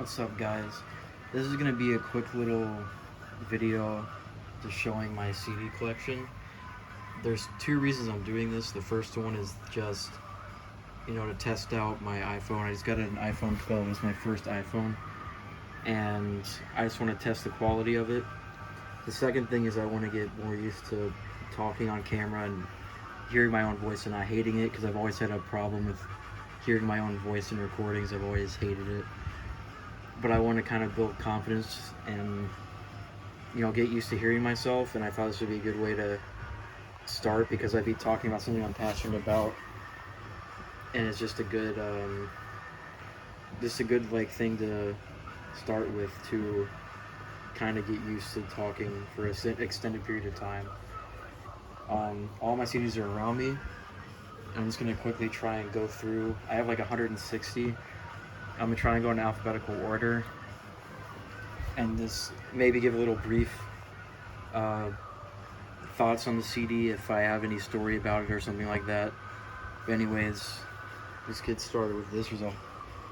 What's up, guys? This is gonna be a quick little video just showing my CD collection. There's two reasons I'm doing this. The first one is just, to test out my iPhone. I just got an iPhone 12. It's my first iPhone, and I just want to test the quality of it. The second thing is I want to get more used to talking on camera and hearing my own voice and not hating it, because I've always had a problem with hearing my own voice in recordings. I've always hated it. But I want to kind of build confidence and get used to hearing myself, and I thought this would be a good way to start because I'd be talking about something I'm passionate about, and it's just a good like thing to start with to kind of get used to talking for an extended period of time. All my CDs are around me. I'm just gonna quickly try and go through. I have like 160. I'm gonna try and go in alphabetical order, and this maybe give a little brief uh, thoughts on the CD if I have any story about it or something like that. But anyways, let's get started with this. There's a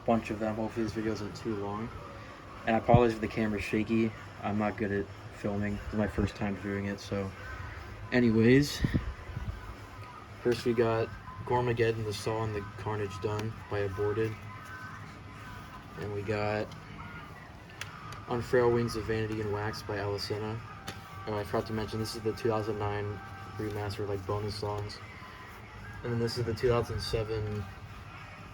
bunch of them. Hopefully this video isn't too long. And I apologize if the camera's shaky. I'm not good at filming. This is my first time doing it, so. Anyways, first we got Gormageddon, the song The Carnage Done by Aborted. And we got On Frail Wings of Vanity and Wax by Alicena. Oh, I forgot to mention, this is the 2009 remaster, like bonus songs. And then this is the 2007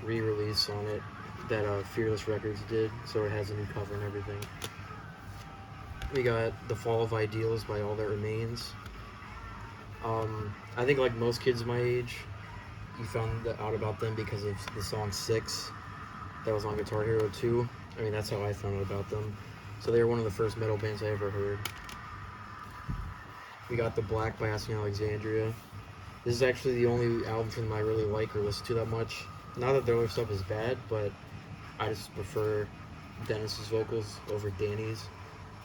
re-release on it that Fearless Records did, so it has a new cover and everything. We got The Fall of Ideals by All That Remains. I think like most kids my age, you found out about them because of the song 6 that was on Guitar Hero 2. I mean, that's how I found out about them. So they were one of the first metal bands I ever heard. We got The Black by Asking Alexandria. This is actually the only album from them I really like or listen to that much. Not that their other stuff is bad, but I just prefer Dennis's vocals over Danny's.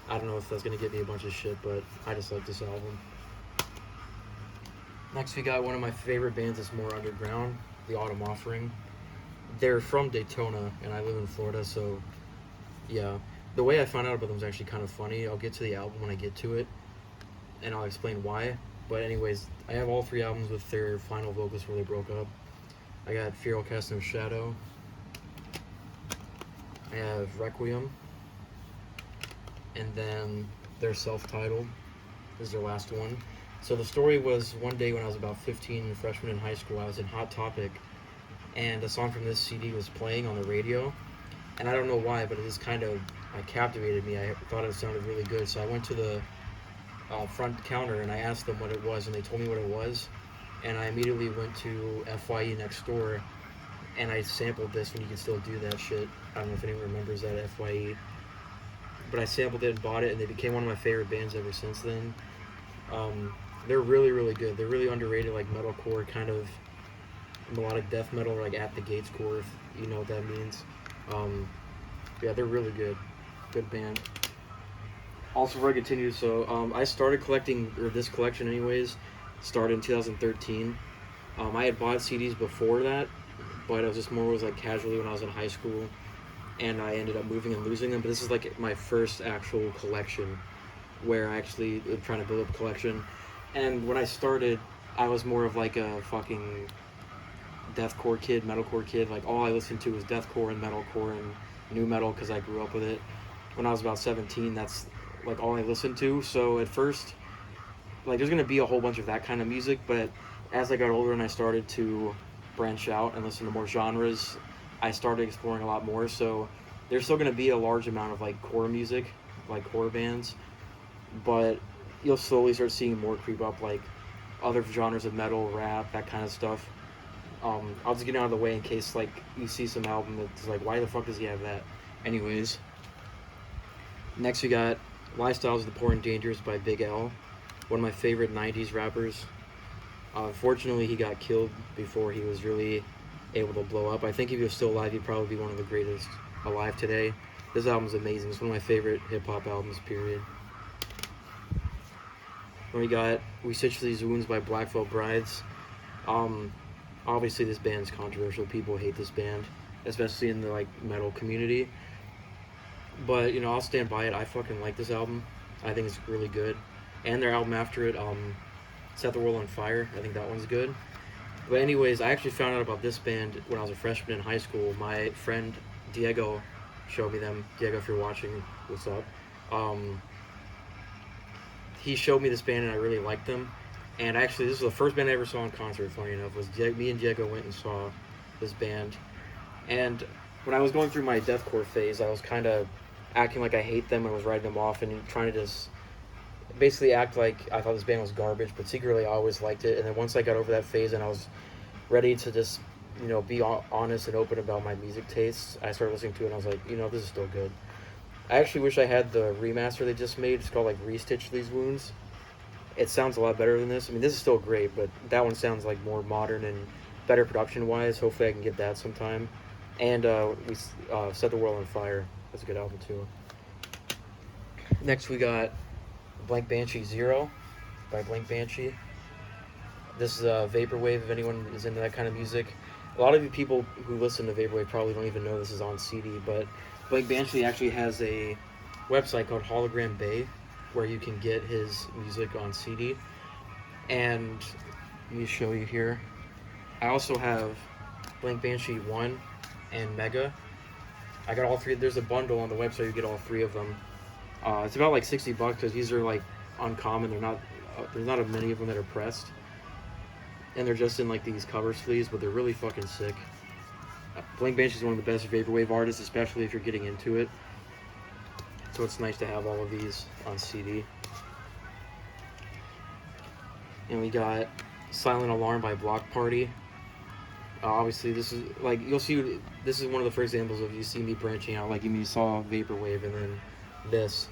I don't know if that's going to give me a bunch of shit, but I just like this album. Next we got one of my favorite bands that's more underground, The Autumn Offering. They're from Daytona, and I live in Florida, so yeah. The way I found out about them is actually kind of funny. I'll get to the album when I get to it, and I'll explain why. But anyways, I have all 3 albums with their final vocals where they broke up. I got Fear Will Cast No Shadow. I have Requiem. And then their self-titled. This is their last one. So the story was one day when I was about 15, freshman in high school, I was in Hot Topic, and a song from this CD was playing on the radio. And I don't know why, but it just kind of captivated me. I thought it sounded really good. So I went to the front counter and I asked them what it was, and they told me what it was. And I immediately went to FYE next door and I sampled this when you can still do that shit. I don't know if anyone remembers that at FYE. But I sampled it and bought it, and they became one of my favorite bands ever since then. They're really, really good. They're really underrated, like metalcore, kind of melodic death metal, like At the Gates core, if you know what that means. Yeah, they're really good. Good band. Also, before I continue, so I started collecting, or this collection anyways, started in 2013. I had bought CDs before that, but it was just more like casually when I was in high school, and I ended up moving and losing them. But this is like my first actual collection where I actually am trying to build up a collection. And when I started, I was more of like a fucking deathcore kid, metalcore kid. Like all I listened to was deathcore and metalcore and new metal because I grew up with it. When I was about 17, that's like all I listened to. So at first, like there's gonna be a whole bunch of that kind of music, but as I got older and I started to branch out and listen to more genres, I started exploring a lot more. So there's still gonna be a large amount of like core music, like core bands, but you'll slowly start seeing more creep up, like other genres of metal, rap, that kind of stuff. I'll just get out of the way in case like you see some album that's like, why the fuck does he have that? Anyways, next we got Lifestyles of the Poor and Dangerous by Big L, one of my favorite 90s rappers. Unfortunately, he got killed before he was really able to blow up. I think if he was still alive, he'd probably be one of the greatest alive today. This album's amazing. It's one of my favorite hip-hop albums, period. Then we got We Stitch These Wounds by Black Veil Brides. Obviously this band's controversial. People hate this band, especially in the like metal community. But you know, I'll stand by it. I fucking like this album. I think it's really good. And their album after it, Set the World on Fire. I think that one's good. But anyways, I actually found out about this band when I was a freshman in high school. My friend Diego showed me them. Diego, if you're watching, what's up? Um, he showed me this band and I really liked them. And actually, this was the first band I ever saw in concert. Funny enough, was me and Diego went and saw this band. And when I was going through my deathcore phase, I was kind of acting like I hate them and was writing them off and trying to just basically act like I thought this band was garbage, but secretly I always liked it. And then once I got over that phase and I was ready to just, you know, be honest and open about my music tastes, I started listening to it and I was like, you know, this is still good. I actually wish I had the remaster they just made. It's called like Restitch These Wounds. It sounds a lot better than this. I mean, this is still great, but that one sounds like more modern and better production wise. Hopefully I can get that sometime. And we Set the World on Fire. That's a good album too. Next we got Blank Banshee Zero by Blank Banshee. This is Vaporwave, if anyone is into that kind of music. A lot of you people who listen to Vaporwave probably don't even know this is on CD, but Blank Banshee actually has a website called Hologram Bay where you can get his music on CD. And let me show you here. I also have Blank Banshee 1 and Mega. I got all three. There's a bundle on the website, you get all three of them. It's about like $60 because these are like uncommon. They're not. There's not many of them that are pressed, and they're just in like these cover sleeves, but they're really fucking sick. Blank Banshee is one of the best vaporwave artists, especially if you're getting into it. So it's nice to have all of these on CD. And we got Silent Alarm by Block Party. Obviously, this is like you'll see. This is one of the first examples of you see me branching out. Like you saw vaporwave, and then this.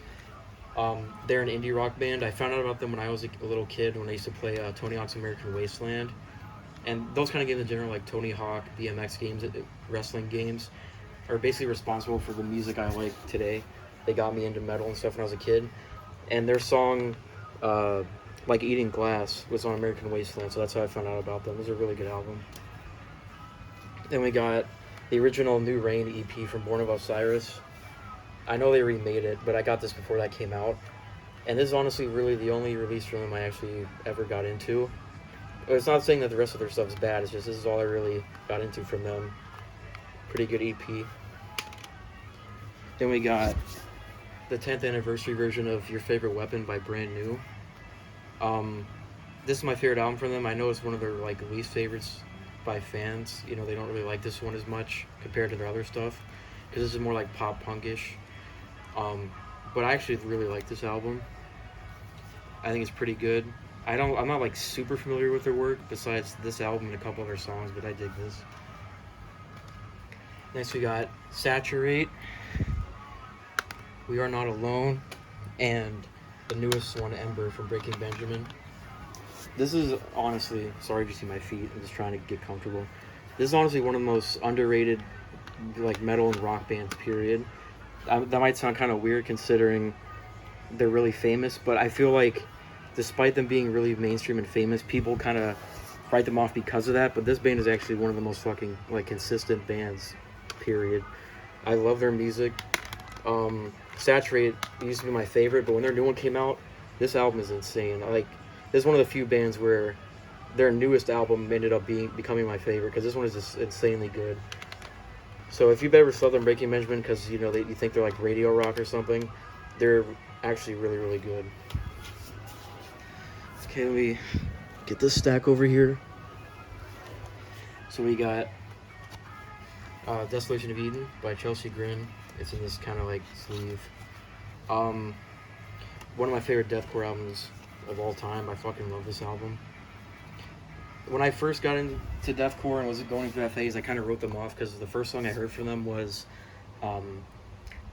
They're an indie rock band. I found out about them when I was a little kid when I used to play Tony Hawk's American Wasteland, and those kind of games in general, like Tony Hawk, BMX games, wrestling games, are basically responsible for the music I like today. They got me into metal and stuff when I was a kid, and their song, like Eating Glass, was on American Wasteland, so that's how I found out about them. It was a really good album. Then we got the original New Rain EP from Born of Osiris. I know they remade it, but I got this before that came out. And this is honestly really the only release from them I actually ever got into. It's not saying that the rest of their stuff is bad, it's just this is all I really got into from them. Pretty good EP. Then we got the 10th anniversary version of Your Favorite Weapon by Brand New. This is my favorite album from them. I know it's one of their like least favorites by fans. You know, they don't really like this one as much compared to their other stuff because this is more like pop punkish. But I actually really like this album. I think it's pretty good. I'm not like super familiar with their work besides this album and a couple other songs, but I dig this. Next we got Saturate, We Are Not Alone, and the newest one, Ember, from Breaking Benjamin. This is honestly, sorry if you see my feet, I'm just trying to get comfortable. This is honestly one of the most underrated like metal and rock bands, period. That might sound kind of weird considering they're really famous, but I feel like despite them being really mainstream and famous, people kind of write them off because of that, but this band is actually one of the most fucking like consistent bands, period. I love their music. Saturate used to be my favorite, but when their new one came out, this album is insane. This is one of the few bands where their newest album ended up becoming my favorite because this one is just insanely good. So if you've ever slept on Breaking Benjamin because you know you think they're like radio rock or something, they're actually really, really good. Okay, let me get this stack over here. So we got Desolation of Eden by Chelsea Grin. It's in this kind of like sleeve. One of my favorite deathcore albums of all time. I fucking love this album. When I first got into deathcore and was going through that phase, I kind of wrote them off because the first song I heard from them was, I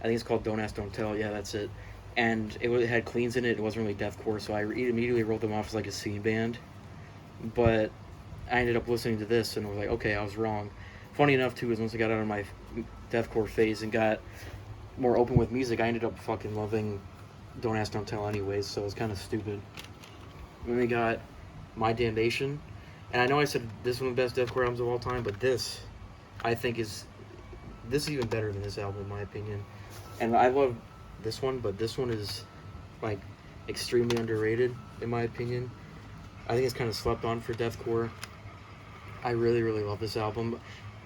think it's called Don't Ask, Don't Tell. Yeah, that's it. And it had cleans in it. It wasn't really deathcore, so I immediately wrote them off as like a scene band. But I ended up listening to this and was like, okay, I was wrong. Funny enough, too, is once I got out of my deathcore phase and got more open with music, I ended up fucking loving Don't Ask, Don't Tell anyways, so it's kind of stupid. Then we got My Damnation. And I know I said this is one of the best deathcore albums of all time, but this, I think, is this is even better than this album in my opinion. And I love this one, but this one is like extremely underrated in my opinion. I think it's kind of slept on for deathcore. I really, really love this album.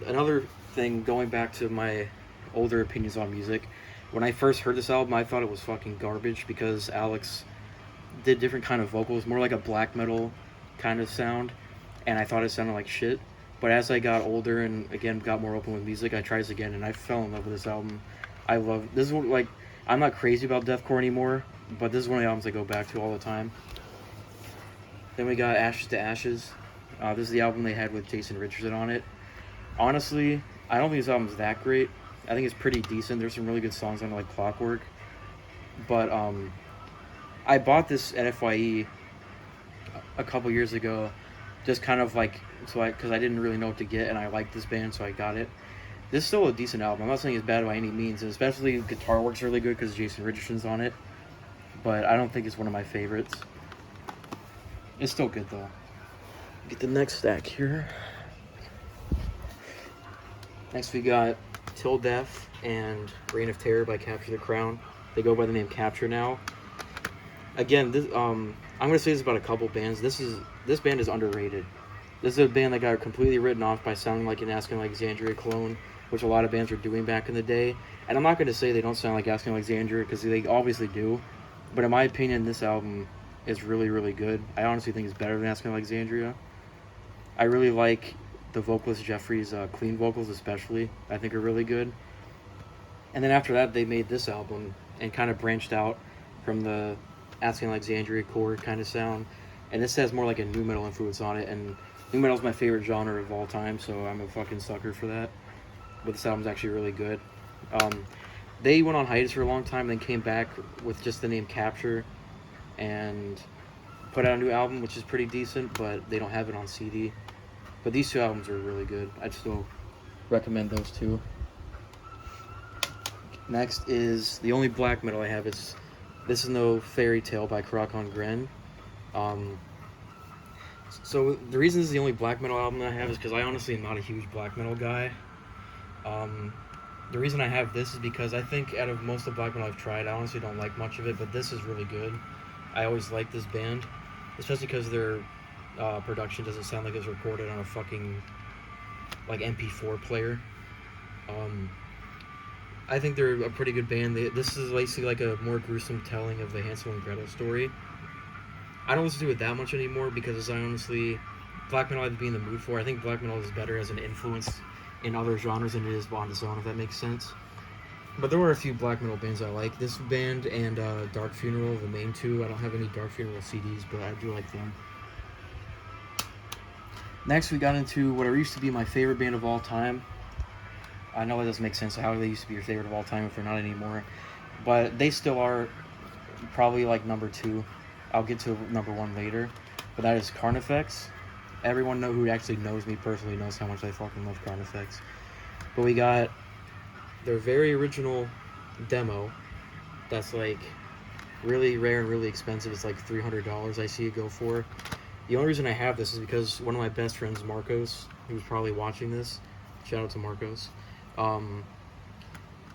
Another thing, going back to my older opinions on music, when I first heard this album, I thought it was fucking garbage because Alex did different kind of vocals, more like a black metal kind of sound, and I thought it sounded like shit. But as I got older and again got more open with music, I tried this again and I fell in love with this album. I love this is like I'm not crazy about deathcore anymore, but this is one of the albums I go back to all the time. Then we got Ashes to Ashes. This is the album they had with Jason Richardson on it. Honestly, I don't think this album's that great. I think it's pretty decent. There's some really good songs on it, like Clockwork. But I bought this at FYE a couple years ago, just kind of like because I didn't really know what to get, and I liked this band, so I got it. This is still a decent album. I'm not saying it's bad by any means, and especially guitar work's really good because Jason Richardson's on it. But I don't think it's one of my favorites. It's still good though. Get the next stack here. Next we got Till Death and Reign of Terror by Capture the Crown. They go by the name Capture now. Again, this I'm gonna say this about a couple bands. This band is underrated. This is a band that got completely written off by sounding like an Asking Alexandria clone, which a lot of bands were doing back in the day. And I'm not gonna say they don't sound like Asking Alexandria because they obviously do. But in my opinion, this album is really, really good. I honestly think it's better than Asking Alexandria. I really like the vocalist Jeffrey's clean vocals especially. I think are really good. And then after that, they made this album and kind of branched out from the Asking Alexandria core kind of sound. And this has more like a nu metal influence on it. And nu metal is my favorite genre of all time, so I'm a fucking sucker for that. But this album's actually really good. They went on hiatus for a long time, then came back with just the name Capture and put out a new album, which is pretty decent, but they don't have it on CD. But these two albums are really good. I'd still recommend those two. Next is the only black metal I have. This is no Fairy Tale by Karakon Gren. So the reason this is the only black metal album that I have is because I honestly am not a huge black metal guy. The reason I have this is because I think out of most of the black metal I've tried, I honestly don't like much of it, but this is really good. I always like this band, especially because their production doesn't sound like it's recorded on a fucking like MP4 player. I think they're a pretty good band. This is basically like a more gruesome telling of the Hansel and Gretel story. I don't listen to it that much anymore because I honestly, black metal I have to be in the mood for. I think black metal is better as an influence in other genres than it is on its own, if that makes sense. But there were a few black metal bands I like. This band and Dark Funeral, the main two. I don't have any Dark Funeral CDs, but I do like them. Next, we got into what used to be my favorite band of all time. I know that doesn't make sense how they used to be your favorite of all time if they're not anymore. But they still are probably like number 2. I'll get to number 1 later. But that is Carnifex. Everyone who actually knows me personally knows how much I fucking love Carnifex. But we got their very original demo that's like really rare and really expensive. It's like $300 I see it go for. The only reason I have this is because one of my best friends, Marcos, who's probably watching this, shout out to Marcos,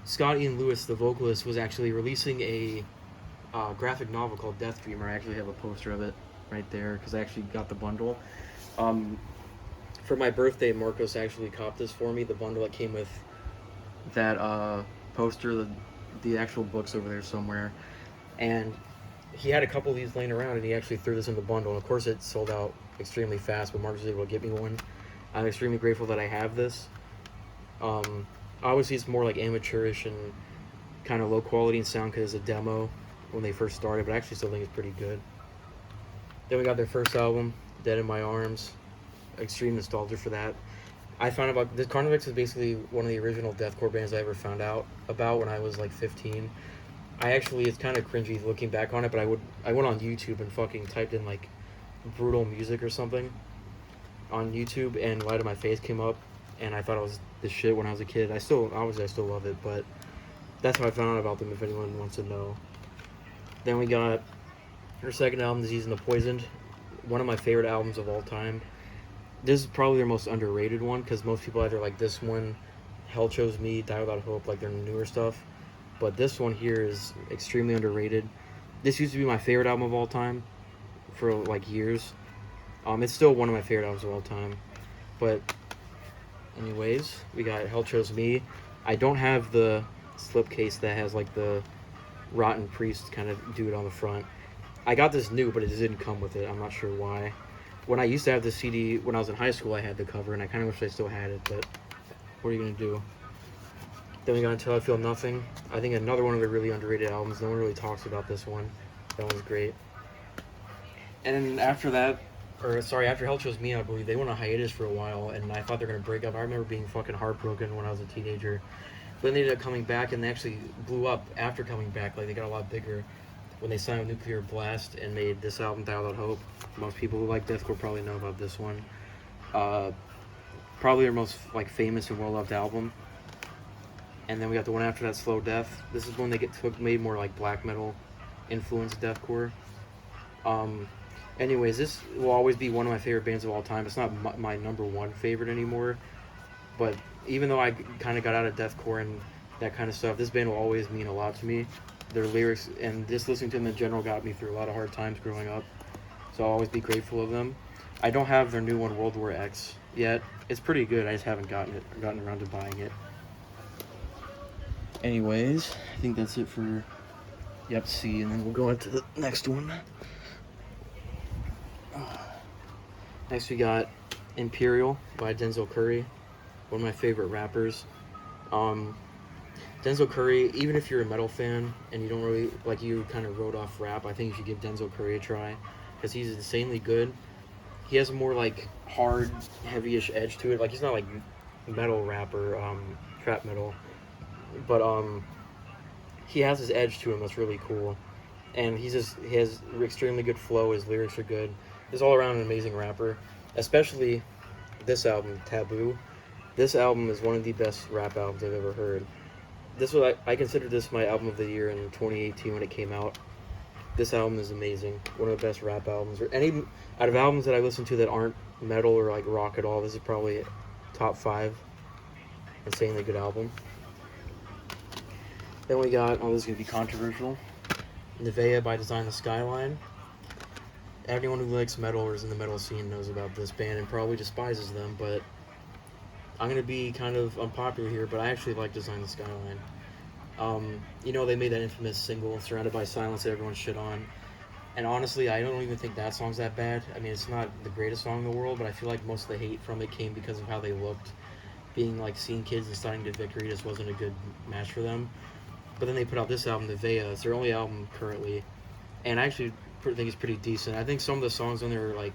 Scott Ian Lewis, the vocalist, was actually releasing a graphic novel called Death Dreamer. I actually have a poster of it right there because I actually got the bundle. For my birthday, Marcos actually copped this for me, the bundle that came with that poster, the actual book's over there somewhere. And he had a couple of these laying around, and he actually threw this in the bundle. And of course, it sold out extremely fast, but Marcos was able to get me one. I'm extremely grateful that I have this. Obviously, it's more like amateurish and kind of low quality in sound because it's a demo when they first started, but I actually still think it's pretty good. Then we got their first album, Dead in My Arms. Extreme nostalgia for that. I found about this Carnifex is basically one of the original deathcore bands I ever found out about when I was like 15. It's kind of cringy looking back on it, but I went on YouTube and fucking typed in like brutal music or something on YouTube, and Light of My Face came up, and I thought it was the shit when I was a kid. I still love it, but that's how I found out about them if anyone wants to know. Then we got her second album, Disease and the Poisoned, one of my favorite albums of all time. This is probably their most underrated one because most people either like this one Hell Chose Me, Die Without Hope, like their newer stuff. But this one here is extremely underrated. This used to be my favorite album of all time for like years. It's still one of my favorite albums of all time. But anyways, we got Hell Chose Me. I don't have the slipcase that has like the Rotten Priest kind of dude on the front. I got this new, but it just didn't come with it. I'm not sure why. When I used to have this CD, when I was in high school, I had the cover, and I kind of wish I still had it, but what are you going to do? Then we got Until I Feel Nothing. I think another one of the really underrated albums. No one really talks about this one. That one's great. And then after that, after Hell Chose Me, I believe, they went on hiatus for a while, and I thought they were going to break up. I remember being fucking heartbroken when I was a teenager. But then they ended up coming back, and they actually blew up after coming back. Like, they got a lot bigger when they signed with Nuclear Blast and made this album, Die Without Hope. Most people who like deathcore probably know about this one. Probably their most like famous and well-loved album. And then we got the one after that, Slow Death. This is when they made more like black metal influenced deathcore. Anyways, this will always be one of my favorite bands of all time. It's not my number one favorite anymore, but even though I kind of got out of deathcore and that kind of stuff, this band will always mean a lot to me. Their lyrics and just listening to them in general got me through a lot of hard times growing up, so I'll always be grateful of them. I don't have their new one, World War X, yet. It's pretty good. I just haven't gotten around to buying it. Anyways, I think that's it for Yep C, and then we'll go into the next one. Next we got Imperial by Denzel Curry, one of my favorite rappers. Denzel Curry, even if you're a metal fan and you don't really, like, you kind of wrote off rap, I think you should give Denzel Curry a try, because he's insanely good. He has a more, like, hard, heavy-ish edge to it. Like, he's not, like, metal rapper, trap metal, but, he has his edge to him that's really cool. And he has extremely good flow, his lyrics are good. He's all around an amazing rapper, especially this album, Taboo. This album is one of the best rap albums I've ever heard. I consider this my album of the year in 2018 when it came out. This album is amazing. One of the best rap albums. Or any out of albums that I listen to that aren't metal or like rock at all, this is probably top 5. Insanely good album. Then we got, this is going to be controversial, Nevaeh by Design the Skyline. Everyone who likes metal or is in the metal scene knows about this band and probably despises them, but I'm going to be kind of unpopular here, but I actually like Design the Skyline. They made that infamous single, Surrounded by Silence, that everyone shit on. And honestly, I don't even think that song's that bad. I mean, it's not the greatest song in the world, but I feel like most of the hate from it came because of how they looked. Being like Scene Kids and Starting to Victory just wasn't a good match for them. But then they put out this album, Nevaeh. It's their only album currently. And I actually think it's pretty decent. I think some of the songs on there are like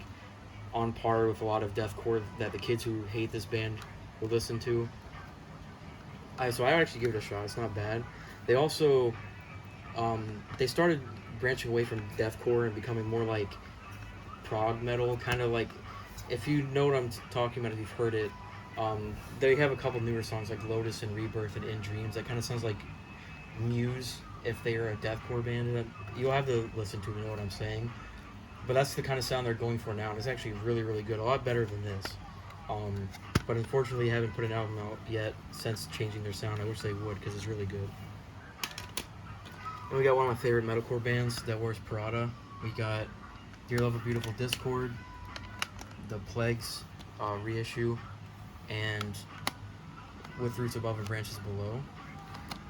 on par with a lot of deathcore that the kids who hate this band will listen to. So I actually give it a shot. It's not bad. They also they started branching away from deathcore and becoming more like prog metal, kind of like, if you know what I'm talking about, if you've heard it. They have a couple newer songs like Lotus and Rebirth and In Dreams that kind of sounds like Muse if they are a deathcore band. You'll have to listen to know what I'm saying. But that's the kind of sound they're going for now, and it's actually really, really good. A lot better than this. But unfortunately, they haven't put an album out yet since changing their sound. I wish they would, because it's really good. And we got one of my favorite metalcore bands, That Wears Prada. We got Dear Love of Beautiful Discord, The Plagues reissue, and With Roots Above and Branches Below.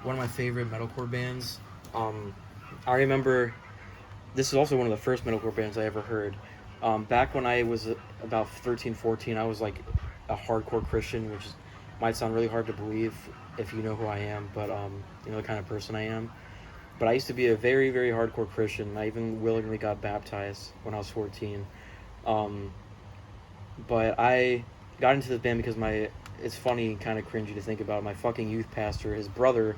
One of my favorite metalcore bands. I remember this is also one of the first metalcore bands I ever heard. Back when I was about 13, 14, I was like a hardcore Christian, which might sound really hard to believe if you know who I am, but the kind of person I am. But I used to be a very, very hardcore Christian. I even willingly got baptized when I was 14. But I got into this band because it's funny, kind of cringy to think about. My fucking youth pastor, his brother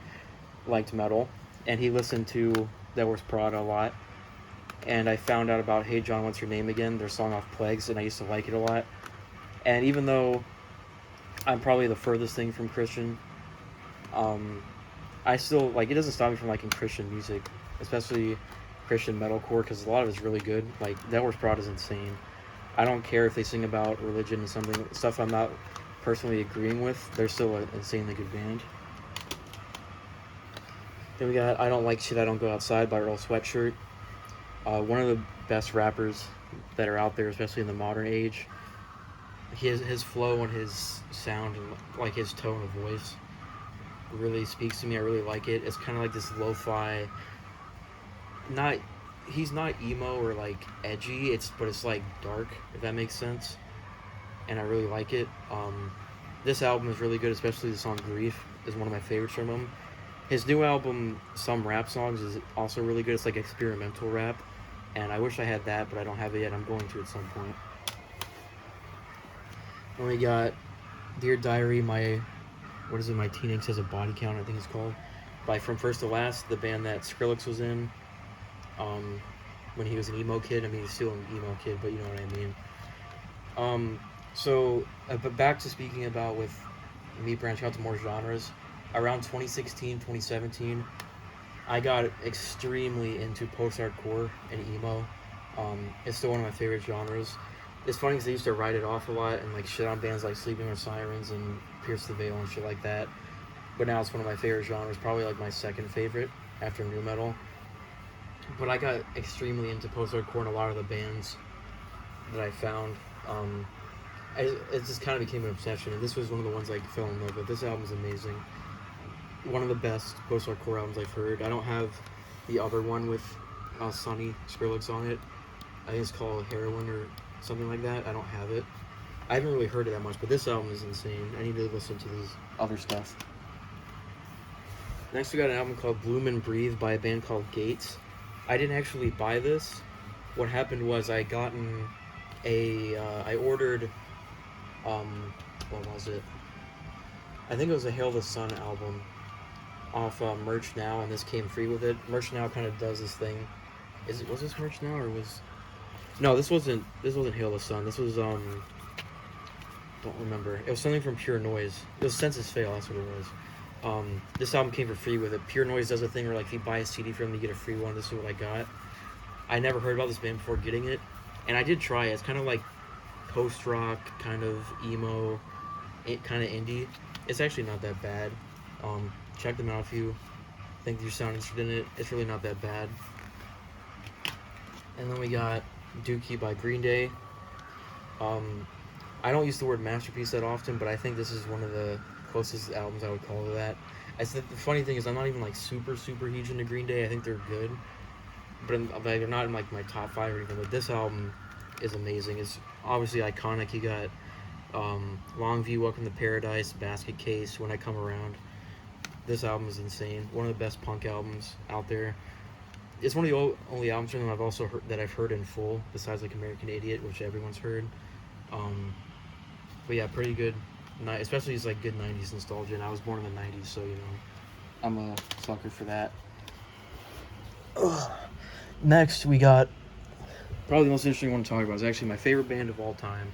liked metal, and he listened to That Wears Prada a lot. And I found out about Hey John, What's Your Name Again, their song off Plagues, and I used to like it a lot. And even though I'm probably the furthest thing from Christian, I still, it doesn't stop me from liking Christian music, especially Christian metalcore, because a lot of it's really good. Like, That Wears Prada is insane. I don't care if they sing about religion and stuff I'm not personally agreeing with. They're still an insanely good band. Then we got I Don't Like Shit, I Don't Go Outside by Earl Sweatshirt. One of the best rappers that are out there, especially in the modern age. His flow and his sound and like his tone of voice really speaks to me. I really like it. It's kind of like this lo-fi. Not he's not emo or like edgy. But it's like dark, if that makes sense. And I really like it. This album is really good, especially the song "Grief" is one of my favorites from him. His new album, Some Rap Songs, is also really good. It's like experimental rap, and I wish I had that, but I don't have it yet. I'm going to at some point. And we got Dear Diary, my Teen Ink Says a Body Count, I think it's called, by From First to Last, the band that Skrillex was in when he was an emo kid. I mean, he's still an emo kid, but you know what I mean. But back to speaking about with me branching out to more genres. Around 2016, 2017, I got extremely into post-hardcore and emo. It's still one of my favorite genres. It's funny because I used to write it off a lot and like shit on bands like Sleeping with Sirens and Pierce the Veil and shit like that. But now it's one of my favorite genres, probably like my second favorite after nu metal. But I got extremely into post-hardcore and a lot of the bands that I found. It just kind of became an obsession, and this was one of the ones I fell in love with. This album is amazing. One of the best post-hardcore albums I've heard. I don't have the other one with Sonny Skrillex on it. I think it's called Heroin or something like that. I don't have it. I haven't really heard it that much, but this album is insane. I need to listen to this other stuff. Next, we got an album called Bloom and Breathe by a band called Gates. I didn't actually buy this. What happened was I ordered, what was it? I think it was a Hail the Sun album off Merch Now, and this came free with it. Merch Now kind of does this thing. Was this Merch Now or was? No, this wasn't Hail the Sun. This was don't remember. It was something from Pure Noise. It was Senses Fail. That's what it was. This album came for free with it. Pure Noise does a thing where like if you buy a CD from them, you get a free one. This is what I got. I never heard about this band before getting it, and I did try it. It's kind of like post rock, kind of emo, kind of indie. It's actually not that bad. Check them out if you think you sound interested in it. It's really not that bad. And then we got Dookie by Green Day. I don't use the word masterpiece that often, but I think this is one of the closest albums I would call to that. The funny thing is I'm not even like super huge into Green Day. I think they're good, but they're not in like my top 5 or anything. But this album is amazing. It's obviously iconic. You got Longview, Welcome to Paradise, Basket Case, When I Come Around. This album is insane. One of the best punk albums out there. It's one of the only albums from them I've also heard that I've heard in full, besides like American Idiot, which everyone's heard. But yeah, pretty good. Especially it's like good 90s nostalgia, and I was born in the 90s, so you know, I'm a sucker for that. Next, we got probably the most interesting one to talk about. It's actually my favorite band of all time.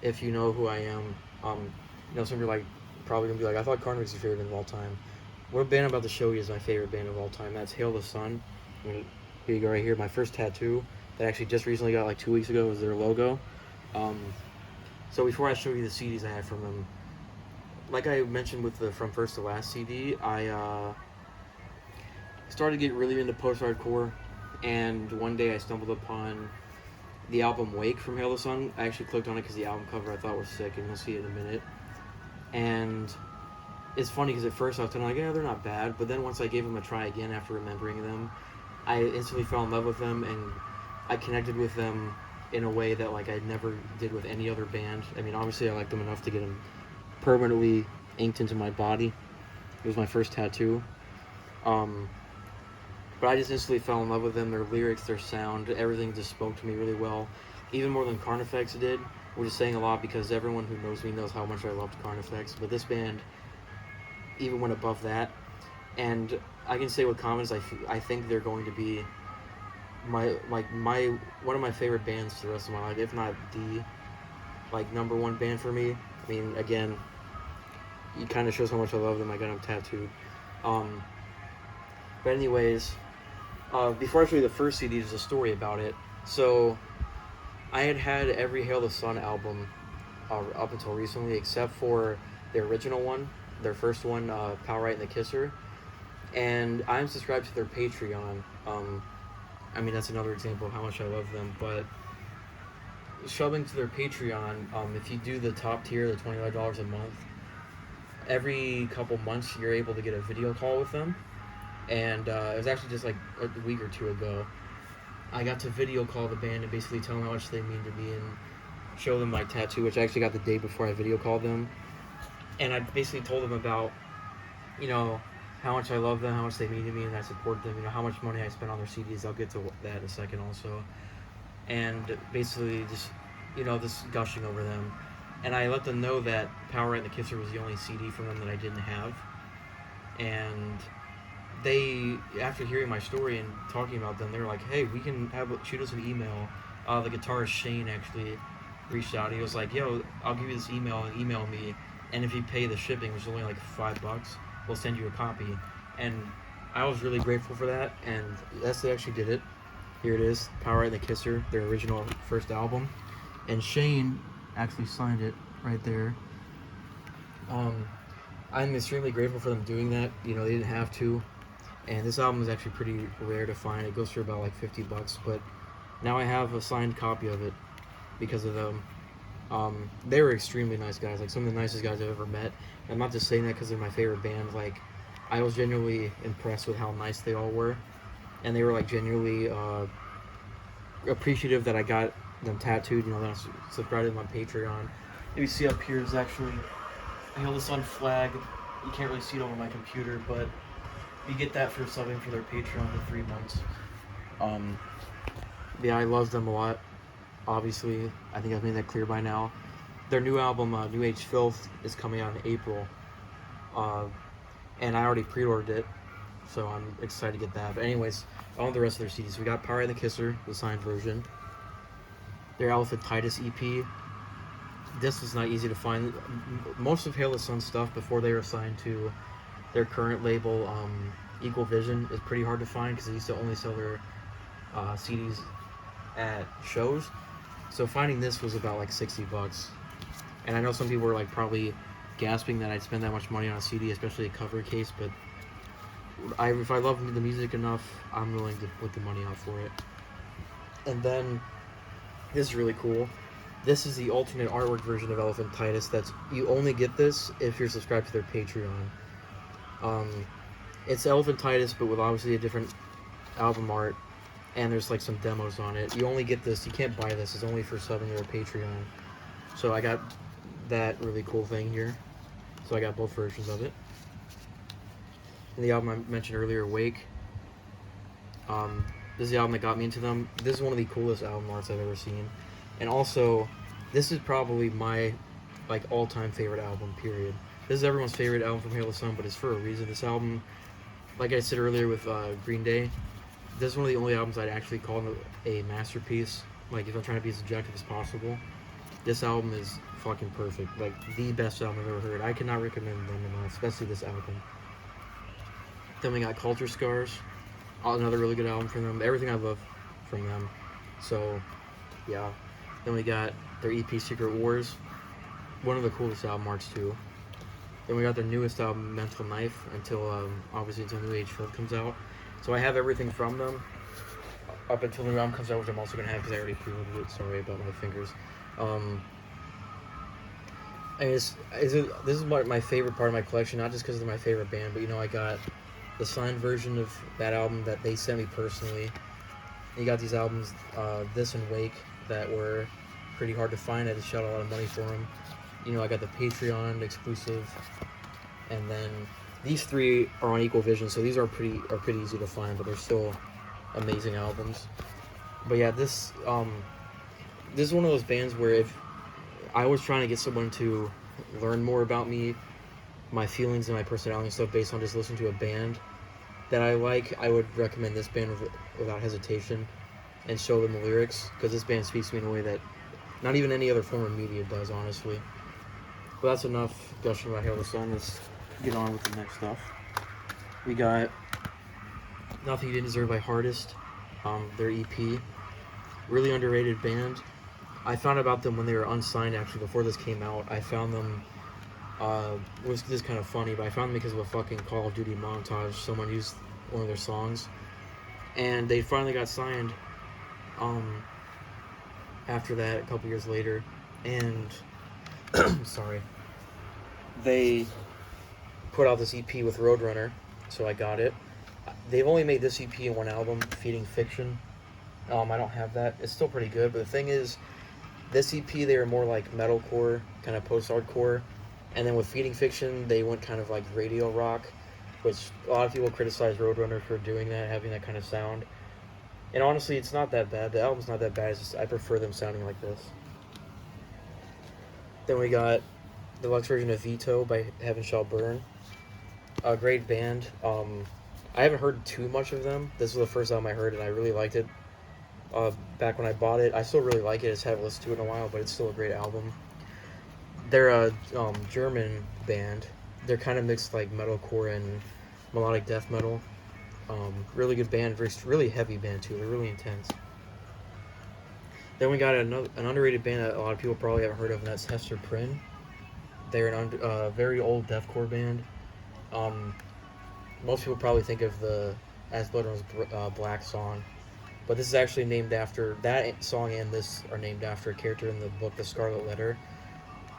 If you know who I am, some people probably gonna be like, I thought Carnifex was your favorite band of all time. What band I'm about to show you is my favorite band of all time. That's Hail the Sun. Here you go, right here. My first tattoo that I actually just recently got like 2 weeks ago was their logo. So before I show you the CDs I have from them, like I mentioned with the From First to Last CD, I started to get really into post-hardcore, and one day I stumbled upon the album Wake from Hail the Sun. I actually clicked on it because the album cover I thought was sick, and you'll see it in a minute. And it's funny because at first I was like, yeah, they're not bad, but then once I gave them a try again after remembering them, I instantly fell in love with them, and I connected with them in a way that like I never did with any other band. I mean, obviously I liked them enough to get them permanently inked into my body. It was my first tattoo. But I just instantly fell in love with them. Their lyrics, their sound, everything just spoke to me really well. Even more than Carnifex did, which is saying a lot because everyone who knows me knows how much I loved Carnifex. But this band even went above that. And I can say with confidence, I think they're going to be my one of my favorite bands for the rest of my life, if not the number one band for me. I mean, again, it kind of shows how much I love them. I got them tattooed. But anyways, before I show you the first CD, there's a story about it. So I had every Hail the Sun album up until recently, except for their original one, their first one, Power Right and the Kisser. And I'm subscribed to their Patreon. I mean, that's another example of how much I love them. But shoving to their Patreon, if you do the top tier, the $25 a month, every couple months you're able to get a video call with them. And it was actually just like a week or two ago. I got to video call the band and basically tell them how much they mean to me and show them my tattoo, which I actually got the day before I video called them. And I basically told them about, you know, how much I love them, how much they mean to me, and I support them. You know, how much money I spend on their CDs. I'll get to that in a second also. And basically just, you know, just gushing over them. And I let them know that Power Right and the Kisser was the only CD from them that I didn't have. And they, after hearing my story and talking about them, they were like, hey, we can shoot us an email. The guitarist Shane actually reached out. He was like, yo, I'll give you this email and email me. And if you pay the shipping, which is only like $5, we'll send you a copy. And I was really grateful for that. And yes, they actually did it. Here it is, Power Right and the Kisser, their original first album. And Shane actually signed it right there. I'm extremely grateful for them doing that. You know, they didn't have to. And this album is actually pretty rare to find. It goes for about like $50, but now I have a signed copy of it because of them. They were extremely nice guys, like some of the nicest guys I've ever met. And I'm not just saying that because they're my favorite band. Like, I was genuinely impressed with how nice they all were, and they were like genuinely appreciative that I got them tattooed. You know, that I subscribed to them on Patreon. You see up here is actually a Hail the Sun flag. You can't really see it over my computer, but you get that for subbing for their Patreon for 3 months. Yeah, I love them a lot. Obviously, I think I've made that clear by now. Their new album, New Age Filth, is coming out in April. And I already pre-ordered it, so I'm excited to get that. But anyways, on the rest of their CDs, we got Power and the Kisser, the signed version. Their Elephantitis EP. This was not easy to find. Most of Hail the Sun stuff before they were signed to their current label, Equal Vision, is pretty hard to find because they used to only sell their CDs at shows. So finding this was about like $60. And I know some people were like probably gasping that I'd spend that much money on a CD, especially a cover case, but if I love the music enough, I'm willing to put the money out for it. And then this is really cool. This is the alternate artwork version of Elephantitis. You only get this if you're subscribed to their Patreon. It's Elephantitis, but with obviously a different album art, and there's like some demos on it. You only get this. You can't buy this. It's only for subbing to their Patreon. So I got that really cool thing here. So I got both versions of it. And the album I mentioned earlier, Wake. This is the album that got me into them. This is one of the coolest album arts I've ever seen. And also, this is probably my like all-time favorite album, period. This is everyone's favorite album from Hail the Sun, but it's for a reason. This album, like I said earlier with Green Day, this is one of the only albums I'd actually call a masterpiece. Like, if I'm trying to be as objective as possible, this album is fucking perfect. Like, the best album I've ever heard. I cannot recommend them enough, especially this album. Then we got Culture Scars, another really good album from them. Everything I love from them. So, yeah. Then we got their EP Secret Wars, one of the coolest album arts too. Then we got their newest album, Mental Knife, until New Age Filth comes out. So I have everything from them up until the new album comes out, which I'm also gonna have because I already pre-ordered it. Sorry about my fingers. This is my favorite part of my collection, not just because they're my favorite band, but you know, I got the signed version of that album that they sent me personally. And you got these albums, this and Wake, that were pretty hard to find. I just shot a lot of money for them. You know, I got the Patreon exclusive, and then these three are on Equal Vision, so these are pretty easy to find, but they're still amazing albums. But yeah, this is one of those bands where if I was trying to get someone to learn more about me, my feelings and my personality and stuff based on just listening to a band that I like, I would recommend this band without hesitation and show them the lyrics, because this band speaks to me in a way that not even any other form of media does, honestly. But that's enough gushing about Hail the Sun. Let's get on with the next stuff. We got Nothing You Didn't Deserve by Hardest, their EP. Really underrated band. I found about them when they were unsigned. Actually, before this came out, I found them. It was this kind of funny, but I found them because of a fucking Call of Duty montage. Someone used one of their songs, and they finally got signed. Um, After that, a couple years later, and sorry, they put out this EP with Roadrunner, so I got it. They've only made this EP in one album, Feeding Fiction. I don't have that. It's still pretty good, but the thing is, this EP they were more like metalcore, kind of post-hardcore, and then with Feeding Fiction they went kind of like radio rock, which a lot of people criticize Roadrunner for doing that, having that kind of sound. And honestly, it's not that bad. The album's not that bad. It's just I prefer them sounding like this. Then we got the deluxe version of Veto by Heaven Shall Burn. A great band. I haven't heard too much of them. This was the first album I heard, and I really liked it. Back when I bought it, I still really like it. I just haven't listened to it in a while, but it's still a great album. They're a German band. They're kind of mixed like metalcore and melodic death metal. Really good band, really heavy band too. They're really intense. Then we got an underrated band that a lot of people probably haven't heard of, and that's Hester Prynne. They're a very old deathcore band. Most people probably think of the As Blood Runs Black song, but this is actually named after that song, and this are named after a character in the book The Scarlet Letter.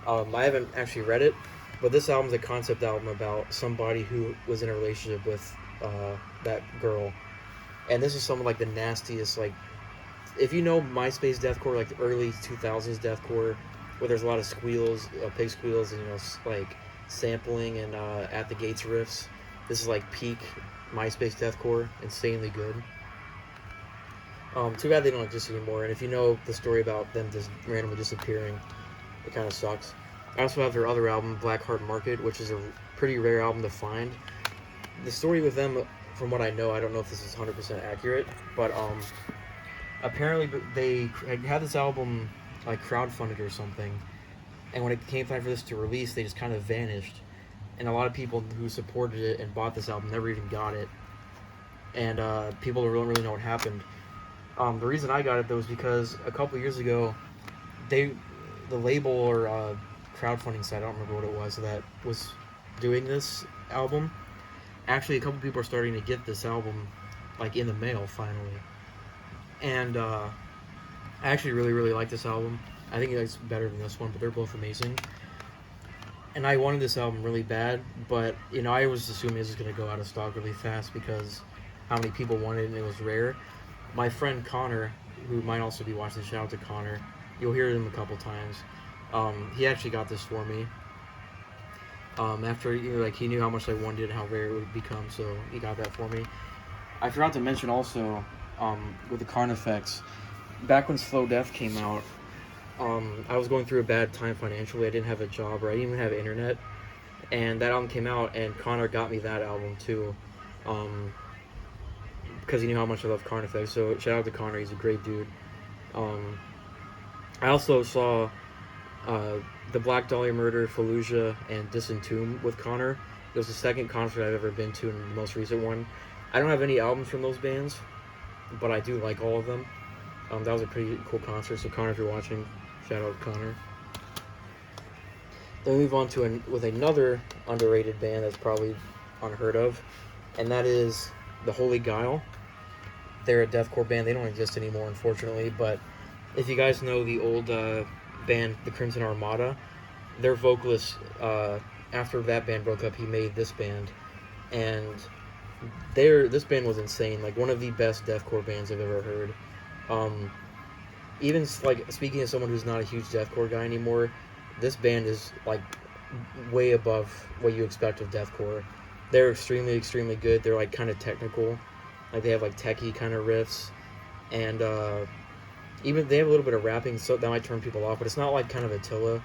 I haven't actually read it, but this album's a concept album about somebody who was in a relationship with that girl, and this is some of like the nastiest, like, if you know MySpace deathcore, like the early 2000s deathcore, where there's a lot of squeals, pig squeals, and like sampling and at the gates riffs. This is like peak MySpace deathcore, insanely good. Too bad they don't exist anymore, and if you know the story about them just randomly disappearing, it kind of sucks. I also have their other album, Black Heart Market, which is a pretty rare album to find. The story with them, from what I know, I don't know if this is 100% accurate, but apparently they had this album like crowdfunded or something, and when it came time for this to release, they just kind of vanished, and a lot of people who supported it and bought this album never even got it, and people don't really know what happened. The reason I got it though is because a couple years ago, the label or crowdfunding site, I don't remember what it was, that was doing this album. Actually, a couple people are starting to get this album like in the mail finally, and I actually really like this album. I think it's better than this one, but they're both amazing. And I wanted this album really bad, but I was assuming it was going to go out of stock really fast because how many people wanted it and it was rare. My friend Connor, who might also be watching, shout out to Connor, you'll hear him a couple times. He actually got this for me. After he knew how much I wanted it and how rare it would become, so he got that for me. I forgot to mention also, with the Carnifex, back when Slow Death came out, I was going through a bad time financially. I didn't have a job, or I didn't even have internet, and that album came out, and Connor got me that album too, because he knew how much I love Carnifex. So shout out to Connor, he's a great dude. I also saw the Black Dahlia Murder, Fallujah, and Disentomb with Connor. It was the second concert I've ever been to, and the most recent one. I don't have any albums from those bands, but I do like all of them. That was a pretty cool concert, so Connor, if you're watching, shout out to Connor. Then we move on to with another underrated band that's probably unheard of, and that is the Holy Guile. They're a deathcore band. They don't exist anymore, unfortunately, but if you guys know the old band, the Crimson Armada, their vocalist, after that band broke up, he made this band, and this band was insane, like one of the best deathcore bands I've ever heard. Even like speaking as someone who's not a huge deathcore guy anymore, this band is like way above what you expect of deathcore. They're extremely good. They're like kind of technical, like they have like techie kind of riffs, and even they have a little bit of rapping, so that might turn people off, but it's not like kind of Attila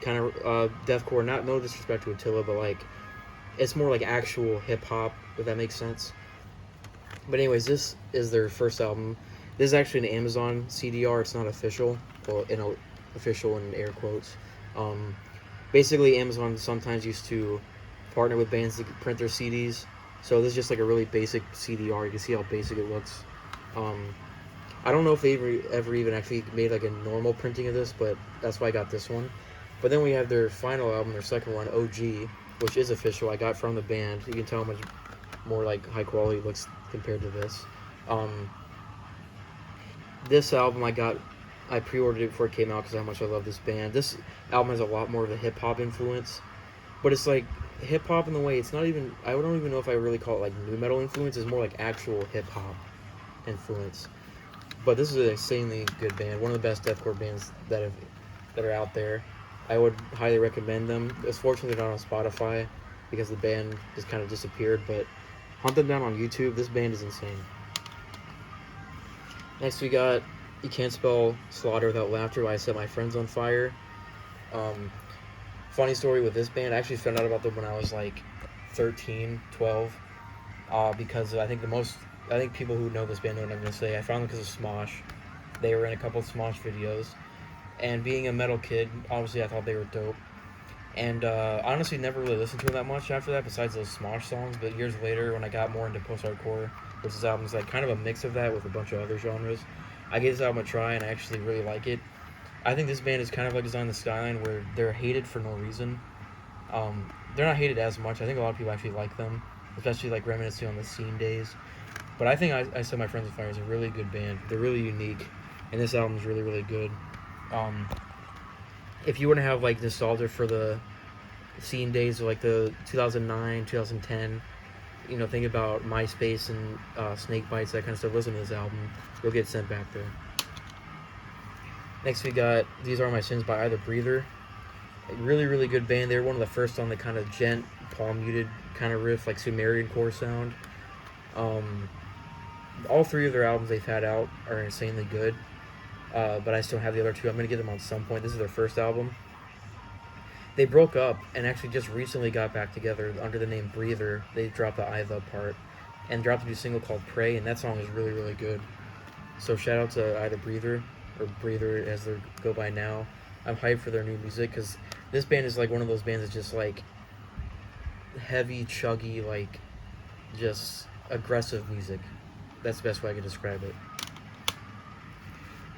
kind of deathcore. No disrespect to Attila, but like it's more like actual hip hop, if that makes sense. But anyways, this is their first album. This is actually an Amazon CDR. It's not official. Well, official in air quotes. Basically, Amazon sometimes used to partner with bands to print their CDs. So this is just like a really basic CDR. You can see how basic it looks. I I don't know if they ever even actually made like a normal printing of this, but that's why I got this one. But then we have their final album, their second one, OG, which is official. I got from the band. You can tell how much more like high quality it looks compared to this. Um, this album I pre-ordered it before it came out because how much I love this band. This album has a lot more of a hip hop influence, but it's like hip hop in the way it's not even. I don't even know if I really call it like nu metal influence. It's more like actual hip hop influence. But this is an insanely good band. One of the best deathcore bands that are out there. I would highly recommend them. It's fortunately not on Spotify because the band just kind of disappeared. But hunt them down on YouTube. This band is insane. Next we got You Can't Spell Slaughter Without Laughter by I Set My Friends on Fire. Um, funny story with this band, I actually found out about them when I was like 13, 12. Because I think people who know this band know what I'm going to say. I found them because of Smosh. They were in a couple of Smosh videos. And being a metal kid, obviously I thought they were dope. And honestly never really listened to them that much after that besides those Smosh songs. But years later when I got more into post-hardcore, which this album is like kind of a mix of that with a bunch of other genres, I gave this album a try and I actually really like it. I think this band is kind of like Design the Skyline where they're hated for no reason. They're not hated as much. I think a lot of people actually like them, especially like reminiscing on the scene days. But I think I Set My Friends on Fire is a really good band. They're really unique, and this album is really, really good. If you want to have like nostalgia for the scene days of like the 2009, 2010, think about MySpace and Snake Bites, that kind of stuff, listen to this album. You'll get sent back there. Next we got These Are My Sins by Either Breather. A really, really good band. They were one of the first on the kind of gent, palm muted kind of riff, like Sumerian core sound. All three of their albums they've had out are insanely good. But I still have the other two. I'm going to get them on some point. This is their first album. They broke up and actually just recently got back together under the name Breather. They dropped the I the part and dropped a new single called Pray, and that song is really, really good. So shout out to Either Breather, or Breather as they go by now. I'm hyped for their new music because this band is like one of those bands that's just like heavy, chuggy, like just aggressive music. That's the best way I can describe it.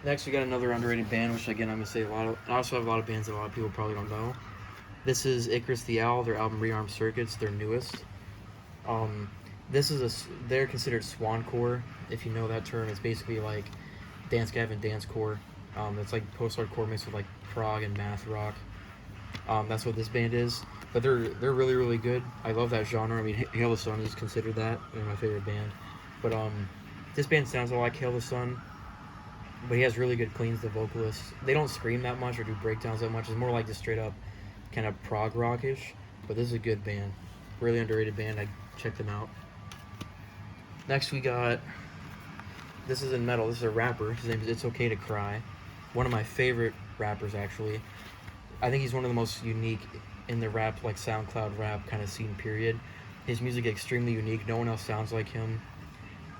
Next, we got another underrated band, which again I'm gonna say I also have a lot of bands that a lot of people probably don't know. This is Icarus the Owl, their album Rearmed Circuits, their newest. They're considered swancore, if you know that term. It's basically like Dance Gavin Dancecore. It's like post-hardcore mixed with like prog and math rock. That's what this band is. But they're really, really good. I love that genre. I mean, Hail the Sun is considered that. They're my favorite band. But this band sounds a lot like Hail the Sun. But he has really good cleans, the vocalist. They don't scream that much or do breakdowns that much. It's more like just straight up kind of prog rockish. But this is a good band. Really underrated band. I checked them out. Next we got, this is in metal. This is a rapper. His name is It's Okay to Cry. One of my favorite rappers, actually. I think he's one of the most unique in the rap, like SoundCloud rap kind of scene, period. His music is extremely unique. No one else sounds like him.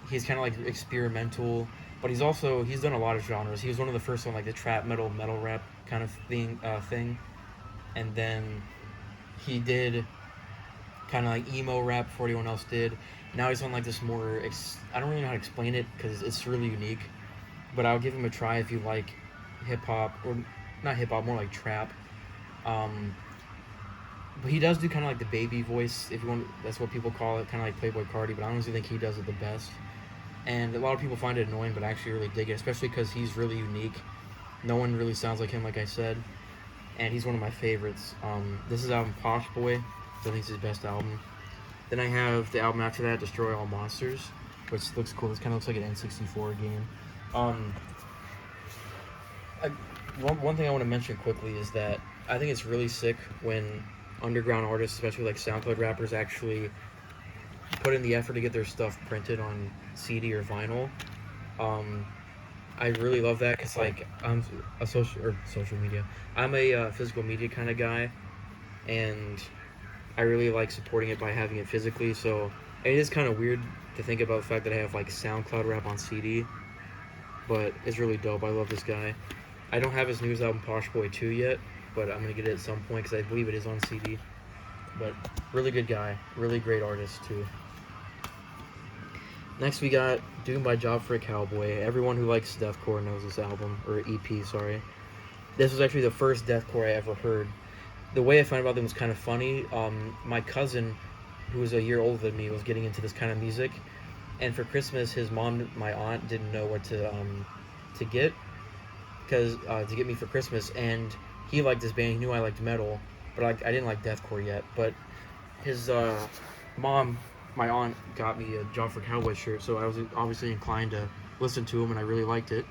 He's kind of like experimental, but he's done a lot of genres. He was one of the first on like the trap metal rap kind of thing. And then he did kind of like emo rap before anyone else did. Now he's on like this more, I don't really know how to explain it because it's really unique, but I'll give him a try if you like hip hop, or not hip hop, more like trap. But he does do kind of like the baby voice, if you want. That's what people call it, kind of like Playboy Cardi. But I honestly think he does it the best. And a lot of people find it annoying, but I actually really dig it, especially because he's really unique. No one really sounds like him, like I said, and he's one of my favorites. This is album Posh Boy. I think it's his best album. Then I have the album after that, Destroy All Monsters, which looks cool. This kind of looks like an N64 game. One thing I want to mention quickly is that I think it's really sick when underground artists, especially like SoundCloud rappers, actually put in the effort to get their stuff printed on CD or vinyl. I really love that because like I'm a social media. I'm a physical media kind of guy, and I really like supporting it by having it physically. So it is kind of weird to think about the fact that I have like SoundCloud rap on CD, but it's really dope. I love this guy. I don't have his newest album Posh Boy 2 yet, but I'm gonna get it at some point because I believe it is on CD. But really good guy, really great artist too. Next, we got Doom by Job for a Cowboy. Everyone who likes deathcore knows this album, or EP, sorry. This was actually the first deathcore I ever heard. The way I found about them was kind of funny. My cousin, who was a year older than me, was getting into this kind of music, and for Christmas, his mom, my aunt, didn't know what to get, because to get me for Christmas, and he liked this band. He knew I liked metal, but I didn't like deathcore yet. But his mom, my aunt, got me a Job for Cowboy shirt, so I was obviously inclined to listen to him, and I really liked it.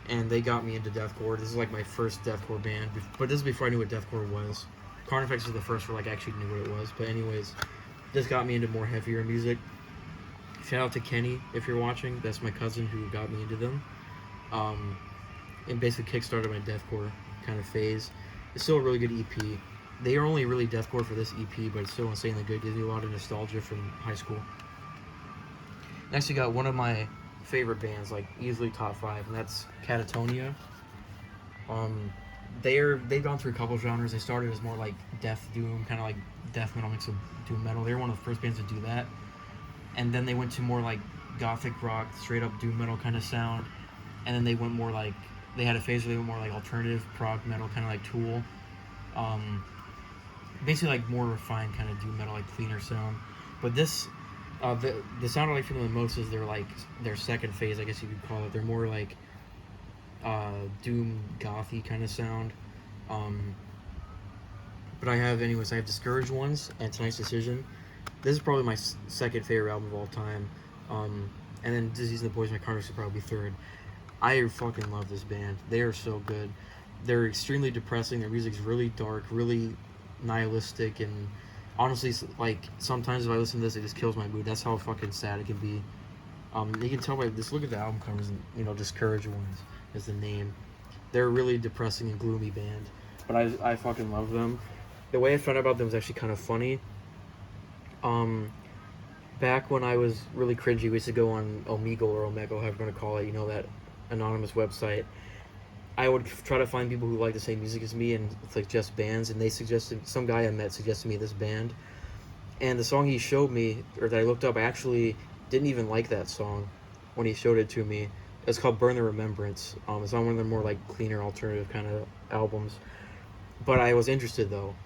And they got me into deathcore. This is like my first deathcore band, but this is before I knew what deathcore was. Carnifex was the first where like I actually knew what it was. But anyways, this got me into more heavier music. Shout out to Kenny if you're watching. That's my cousin who got me into them. And basically kickstarted my deathcore kind of phase. It's still a really good EP. They are only really deathcore for this EP, but it's still insanely good. Gives you a lot of nostalgia from high school. Next, you got one of my favorite bands, like easily top 5, and that's Catatonia. They've gone through a couple genres. They started as more like death doom, kind of like death metal mix of doom metal. They were one of the first bands to do that, and then they went to more like gothic rock, straight up doom metal kind of sound, and then they went more like they had a phase where they went more like alternative prog metal, kind of like Tool. Basically like more refined kind of doom metal, like cleaner sound. But this, the sound I like from them the most is their second phase, I guess you could call it. They're more like doom gothy kind of sound. But I have Discouraged Ones and Tonight's Decision. This is probably my second favorite album of all time. And then Disease and the Poison of Carnage would probably be third. I fucking love this band. They are so good. They're extremely depressing. Their music's really dark, really nihilistic, and honestly, like sometimes if I listen to this, it just kills my mood. That's how fucking sad it can be. You can tell by this. Look at the album covers, and Discouraged Ones is the name. They're a really depressing and gloomy band, but I fucking love them. The way I found out about them was actually kind of funny. Back when I was really cringy, we used to go on Omegle or Omegle, however you want to call it. That anonymous website. I would try to find people who like the same music as me and suggest bands, and some guy I met suggested me this band, and the song he showed me, or that I looked up, I actually didn't even like that song when he showed it to me. It's called Burn the Remembrance. It's on one of their more like cleaner alternative kind of albums, but I was interested though,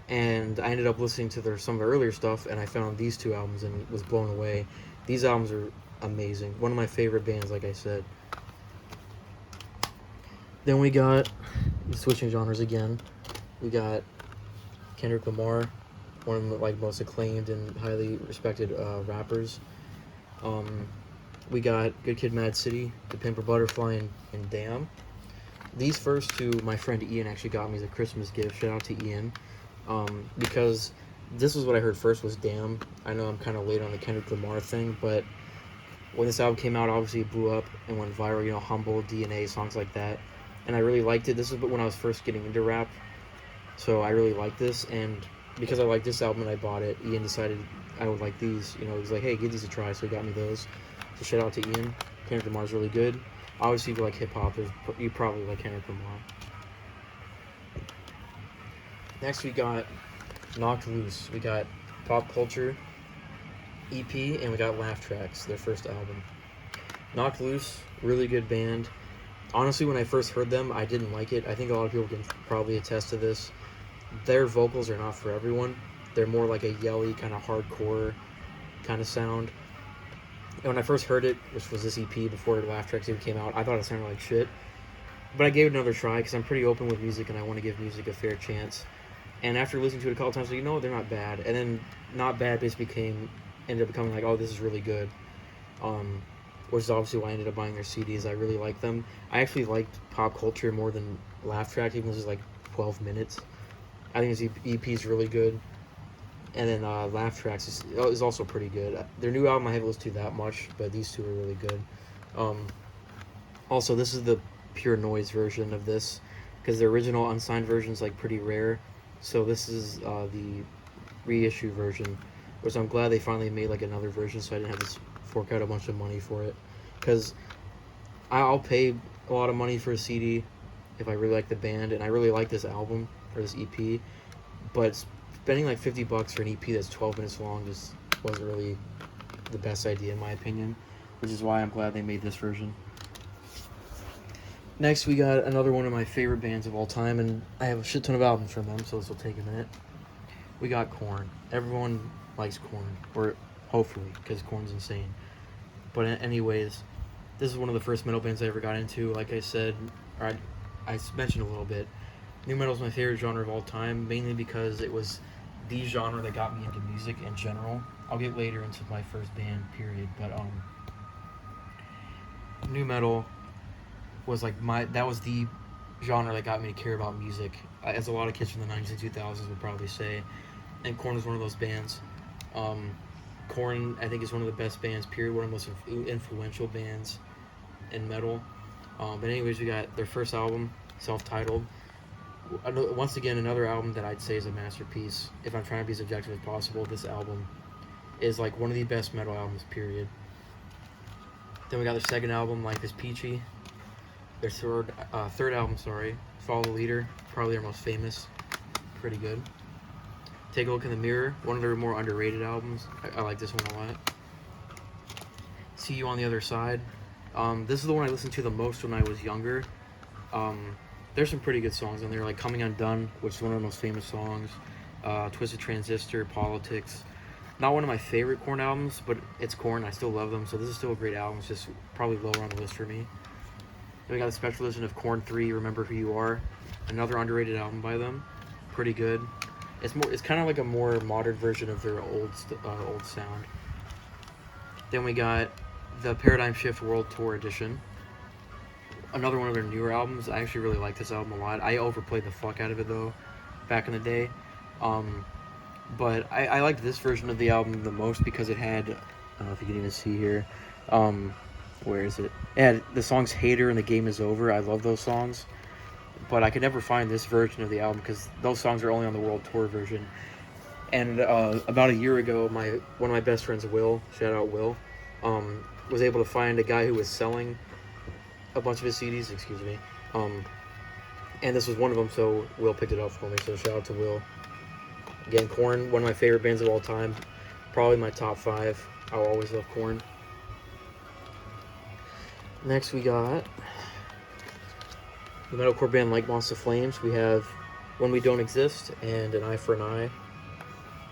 and I ended up listening to some of their earlier stuff, and I found these two albums and was blown away. These albums are amazing. One of my favorite bands, like I said. Then we got, switching genres again, we got Kendrick Lamar, one of the most acclaimed and highly respected rappers. We got Good Kid, Mad City, To Pimp a Butterfly, and Damn. These first two, my friend Ian actually got me as a Christmas gift. Shout out to Ian, because this was what I heard first was Damn. I know I'm kind of late on the Kendrick Lamar thing, but when this album came out, obviously it blew up and went viral. Humble, DNA, songs like that. And I really liked it. This is when I was first getting into rap, so I really liked this. And because I liked this album and I bought it, Ian decided I would like these. He was like, "Hey, give these a try," so he got me those. So shout out to Ian. Kendrick Lamar's really good. Obviously, if you like hip hop, you probably like Kendrick Lamar. Next, we got Knocked Loose. We got Pop Culture EP, and we got Laugh Tracks, their first album. Knocked Loose, really good band. Honestly, when I first heard them, I didn't like it. I think a lot of people can probably attest to this. Their vocals are not for everyone. They're more like a yelly, kind of hardcore kind of sound. And when I first heard it, which was this EP before Laugh Tracks even came out, I thought it sounded like shit. But I gave it another try because I'm pretty open with music and I want to give music a fair chance. And after listening to it a couple times, they're not bad. And then not bad basically ended up becoming like, oh, this is really good. Which is obviously why I ended up buying their CDs. I really like them. I actually liked Pop Culture more than Laugh Track, even though this is like 12 minutes. I think this EP is really good. And then Laugh Tracks is also pretty good. Their new album I haven't listened to that much, but these two are really good. Also, this is the pure noise version of this, because the original unsigned version is like pretty rare. So this is the reissue version, which I'm glad they finally made like another version, so I didn't have to fork out a bunch of money for it, because I'll pay a lot of money for a CD if I really like the band, and I really like this album or this EP, but spending like $50 for an EP that's 12 minutes long just wasn't really the best idea in my opinion, which is why I'm glad they made this version. Next, we got another one of my favorite bands of all time, and I have a shit ton of albums from them, so this will take a minute. We got Korn. Everyone likes Korn, or hopefully, because Korn's insane. But anyways, this is one of the first metal bands I ever got into. Like I said, or I mentioned a little bit, nu metal is my favorite genre of all time, mainly because it was the genre that got me into music in general. I'll get later into my first band, period. But nu metal was like that was the genre that got me to care about music, as a lot of kids from the 90s and 2000s would probably say. And Korn is one of those bands. Korn, I think, is one of the best bands, period. One of the most influential bands in metal. But anyways, we got their first album, self-titled. Once again, another album that I'd say is a masterpiece. If I'm trying to be as objective as possible, this album is like one of the best metal albums, period. Then we got their second album, Life is Peachy. Their third album, Follow the Leader, probably their most famous. Pretty good. Take a Look in the Mirror, one of their more underrated albums. I like this one a lot. See You on the Other Side. This is the one I listened to the most when I was younger. There's some pretty good songs on there, like Coming Undone, which is one of the most famous songs. Twisted Transistor, Politics. Not one of my favorite Korn albums, but it's Korn. I still love them, so this is still a great album. It's just probably lower on the list for me. Then we got the special edition of Korn 3, Remember Who You Are. Another underrated album by them. Pretty good. It's kind of like a more modern version of their old sound. Then we got the Paradigm Shift World Tour Edition. Another one of their newer albums. I actually really like this album a lot. I overplayed the fuck out of it though, back in the day. But I liked this version of the album the most because it had, I don't know if you can even see here. Where is it? It had the songs Hater and The Game Is Over. I love those songs. But I could never find this version of the album because those songs are only on the World Tour version. And about a year ago, one of my best friends, Will, shout out Will, was able to find a guy who was selling a bunch of his CDs, and this was one of them, so Will picked it up for me, so shout out to Will. Again, Korn, one of my favorite bands of all time, probably my top 5. I'll always love Korn. Next we got the metalcore band Like Moths to Flames. We have When We Don't Exist and An Eye for an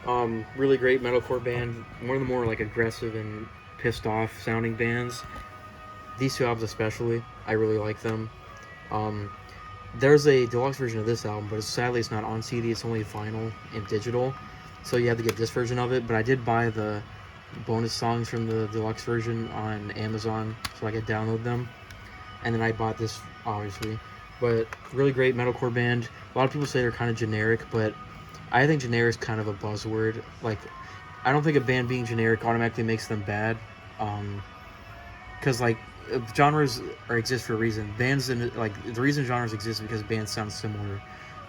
Eye. Really great metalcore band, one of the more like aggressive and pissed off sounding bands. These two albums especially, I really like them. There's a deluxe version of this album, but sadly it's not on CD, it's only vinyl and digital, so you have to get this version of it. But I did buy the bonus songs from the deluxe version on Amazon so I could download them, and then I bought this obviously. But really great metalcore band. A lot of people say they're kind of generic, but I think generic is kind of a buzzword. Like, I don't think a band being generic automatically makes them bad, because like genres exist for a reason. The reason genres exist is because bands sound similar.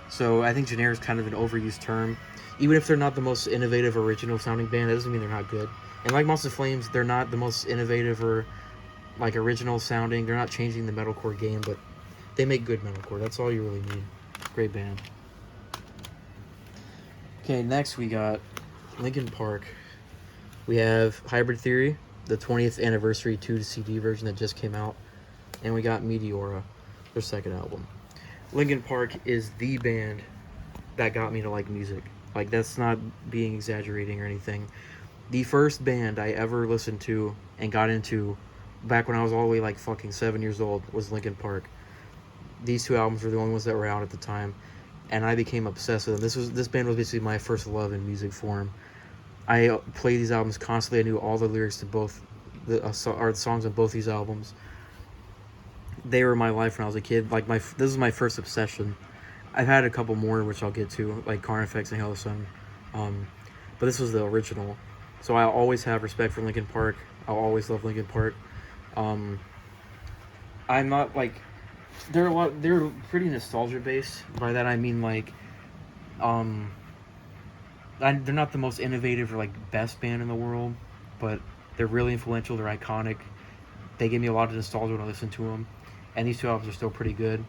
So I think generic is kind of an overused term. Even if they're not the most innovative, original sounding band, that doesn't mean they're not good. And like Moths to Flames, they're not the most innovative or like original sounding. They're not changing the metalcore game, but they make good metalcore. That's all you really need. Great band. Okay, next we got Linkin Park. We have Hybrid Theory, the 20th anniversary 2 CD version that just came out, and we got Meteora, their second album. Linkin Park is the band that got me to like music. Like, that's not being exaggerating or anything. The first band I ever listened to and got into back when I was all the way like fucking 7 years old was Linkin Park. These two albums were the only ones that were out at the time, and I became obsessed with them. This band was basically my first love in music form. I played these albums constantly. I knew all the lyrics to both the songs on both these albums. They were my life when I was a kid. Like this is my first obsession. I've had a couple more which I'll get to, like Carnifex and Hail the Sun, but this was the original. So I always have respect for Linkin Park. I'll always love Linkin Park. I'm not like they're pretty nostalgia based. By that I mean like they're not the most innovative or like best band in the world, but they're really influential. They're iconic. They give me a lot of nostalgia when I listen to them, and these two albums are still pretty good.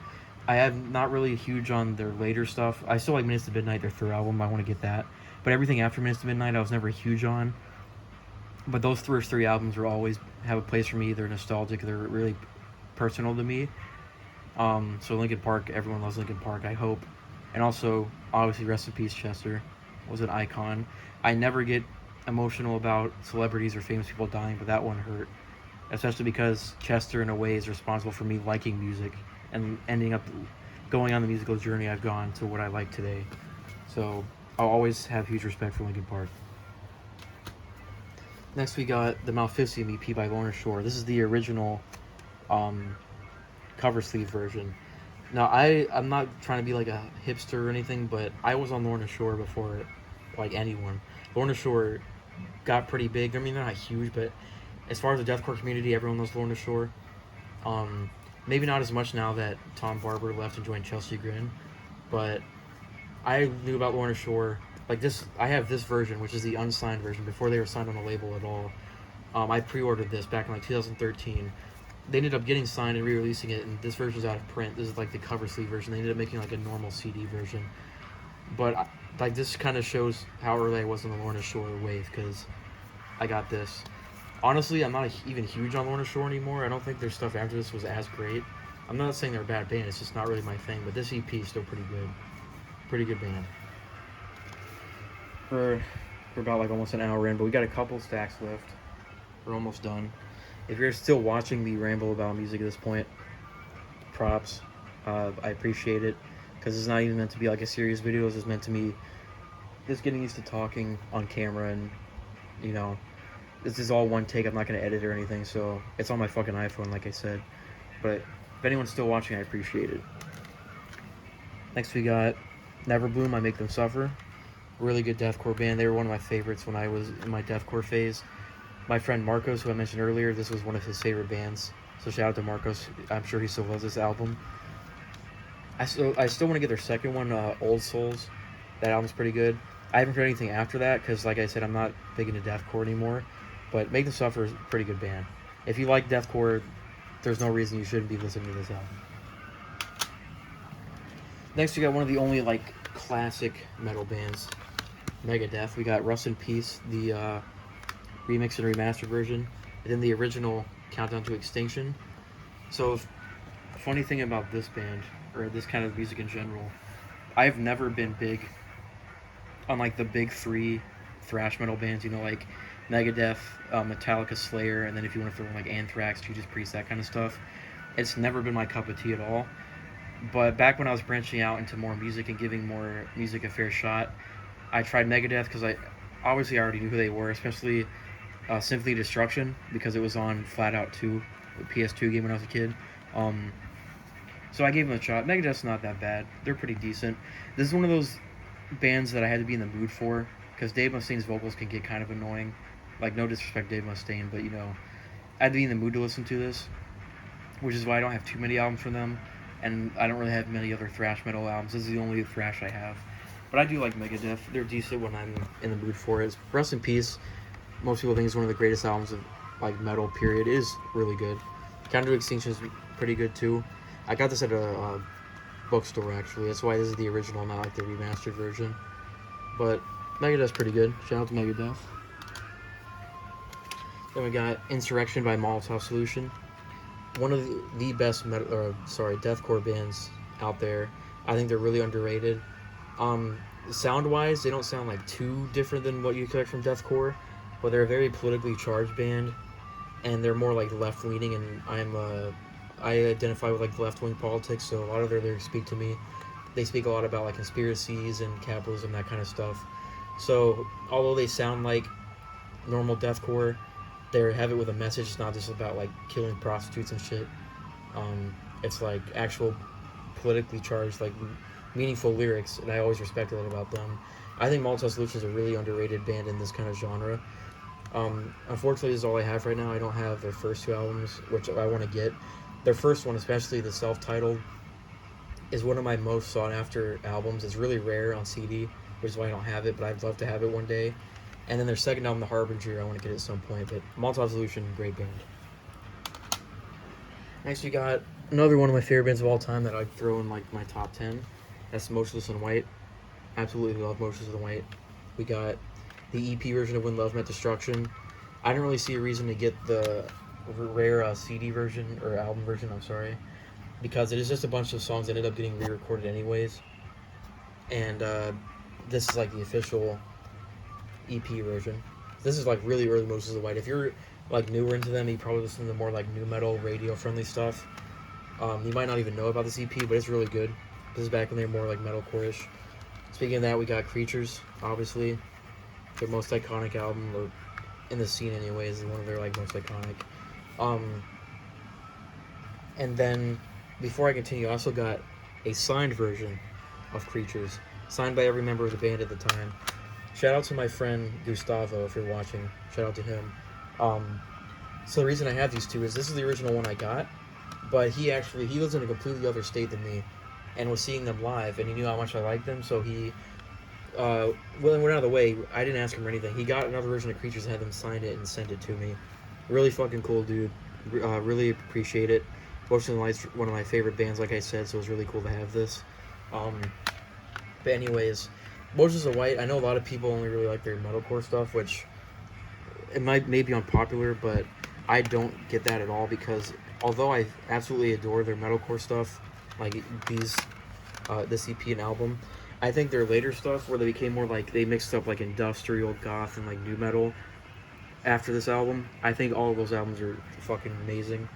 I am not really huge on their later stuff. I still like Minutes to Midnight, their third album. I want to get that, but everything after Minutes to Midnight I was never huge on. But those first three albums will always have a place for me. They're nostalgic. They're really personal to me. So Linkin Park, everyone loves Linkin Park, I hope. And also, obviously, rest in peace, Chester was an icon. I never get emotional about celebrities or famous people dying, but that one hurt, especially because Chester, in a way, is responsible for me liking music and ending up going on the musical journey I've gone to what I like today. So I'll always have huge respect for Linkin Park. Next, we got the Maleficium EP by Lorna Shore. This is the original um, cover sleeve version. Now, I'm not trying to be like a hipster or anything, but I was on Lorna Shore before, like anyone. Lorna Shore got pretty big. I mean, they're not huge, but as far as the deathcore community, everyone knows Lorna Shore. Maybe not as much now that Tom Barber left and joined Chelsea Grin, but I knew about Lorna Shore. Like this, I have this version, which is the unsigned version, before they were signed on the label at all. I pre-ordered this back in like 2013. They ended up getting signed and re-releasing it, and this version's out of print. This is like the cover sleeve version. They ended up making like a normal CD version, but like this kind of shows how early I was on the Lorna Shore wave because I got this. Honestly, I'm not even huge on Lorna Shore anymore. I don't think their stuff after this was as great. I'm not saying they're a bad band. It's just not really my thing. But this EP is still pretty good. Pretty good band. We're about like almost an hour in, but we got a couple stacks left. We're almost done. If you're still watching me ramble about music at this point, props. I appreciate it because it's not even meant to be like a serious video. It's just meant to me just getting used to talking on camera, and you know, this is all one take. I'm not going to edit or anything, so it's on my fucking iPhone, like I said. But if anyone's still watching, I appreciate it. Next we got Neverbloom, I Make Them Suffer. Really good deathcore band. They were one of my favorites when I was in my deathcore phase. My friend Marcos, who I mentioned earlier, this was one of his favorite bands. So shout out to Marcos. I'm sure he still loves this album. I still want to get their second one, Old Souls. That album's pretty good. I haven't heard anything after that because, like I said, I'm not big into deathcore anymore. But Make Them Suffer is a pretty good band. If you like deathcore, there's no reason you shouldn't be listening to this album. Next, we got one of the only like classic metal bands, Megadeth. We got Rust in Peace, the remix and remastered version, and then the original Countdown to Extinction. So, funny thing about this band, or this kind of music in general, I've never been big on like the big three thrash metal bands, you know, like Megadeth, Metallica, Slayer, and then if you want to throw in like Anthrax, Judas Priest, that kind of stuff. It's never been my cup of tea at all. But back when I was branching out into more music and giving more music a fair shot, I tried Megadeth because I already knew who they were, especially Symphony of Destruction, because it was on Flat Out 2, the PS2 game when I was a kid. So I gave them a shot. Megadeth's not that bad. They're pretty decent. This is one of those bands that I had to be in the mood for, because Dave Mustaine's vocals can get kind of annoying. Like, no disrespect to Dave Mustaine, but, you know, I had to be in the mood to listen to this, which is why I don't have too many albums from them, and I don't really have many other thrash metal albums. This is the only thrash I have. But I do like Megadeth. They're decent when I'm in the mood for it. Rust in Peace, most people think is one of the greatest albums of, like, metal, period. It is really good. Countdown to Extinction is pretty good, too. I got this at a bookstore, actually. That's why this is the original, not, like, the remastered version. But Megadeth's pretty good. Shout out to Megadeth. Then we got Insurrection by Molotov Solution. One of the best deathcore bands out there. I think they're really underrated. Sound-wise, they don't sound like too different than what you expect from deathcore, but they're a very politically charged band, and they're more like left-leaning, and I identify with like left-wing politics, so a lot of their lyrics speak to me. They speak a lot about like conspiracies and capitalism, that kind of stuff. So although they sound like normal deathcore, they have it with a message. It's not just about like killing prostitutes and shit. It's like actual politically charged, like meaningful lyrics, and I always respected that about them. I think Molotov Solution is a really underrated band in this kind of genre. Unfortunately, this is all I have right now. I don't have their first two albums, which I want to get. Their first one, especially the self-titled, is one of my most sought-after albums. It's really rare on CD, which is why I don't have it, but I'd love to have it one day. And then their second album, The Harbinger, I want to get it at some point. But Molotov Solution, great band. Next, we got another one of my favorite bands of all time that I'd throw in like my top 10. That's Motionless in White. Absolutely love Motionless in White. We got the EP version of When Love Met Destruction. I didn't really see a reason to get the rare CD version or album version. I'm sorry, because it is just a bunch of songs that ended up getting re-recorded anyways, and this is like the official EP version. This is like really early Moses the White. If you're like newer into them, you probably listen to more like new metal, radio friendly stuff. You might not even know about this EP, but it's really good. This is back when they were more like metalcore-ish. Speaking of that, we got Creatures, obviously, their most iconic album, or in the scene anyways, one of their like most iconic. And then before I continue, I also got a signed version of Creatures, signed by every member of the band at the time. Shout out to my friend Gustavo if you're watching. Shout out to him. So the reason I have these two is this is the original one I got, but he lives in a completely other state than me, and was seeing them live, and he knew how much I liked them, so he went out of the way. I didn't ask him or anything. He got another version of Creatures and had them sign it and send it to me. Really fucking cool, dude. Really appreciate it. Motions of the Light's one of my favorite bands, like I said, so it was really cool to have this. But anyways, Motions of White, I know a lot of people only really like their metalcore stuff, which it may be unpopular, but I don't get that at all, because although I absolutely adore their metalcore stuff, like this EP and album, I think their later stuff, where they became more like, they mixed up like industrial, goth, and like new metal after this album, I think all of those albums are fucking amazing.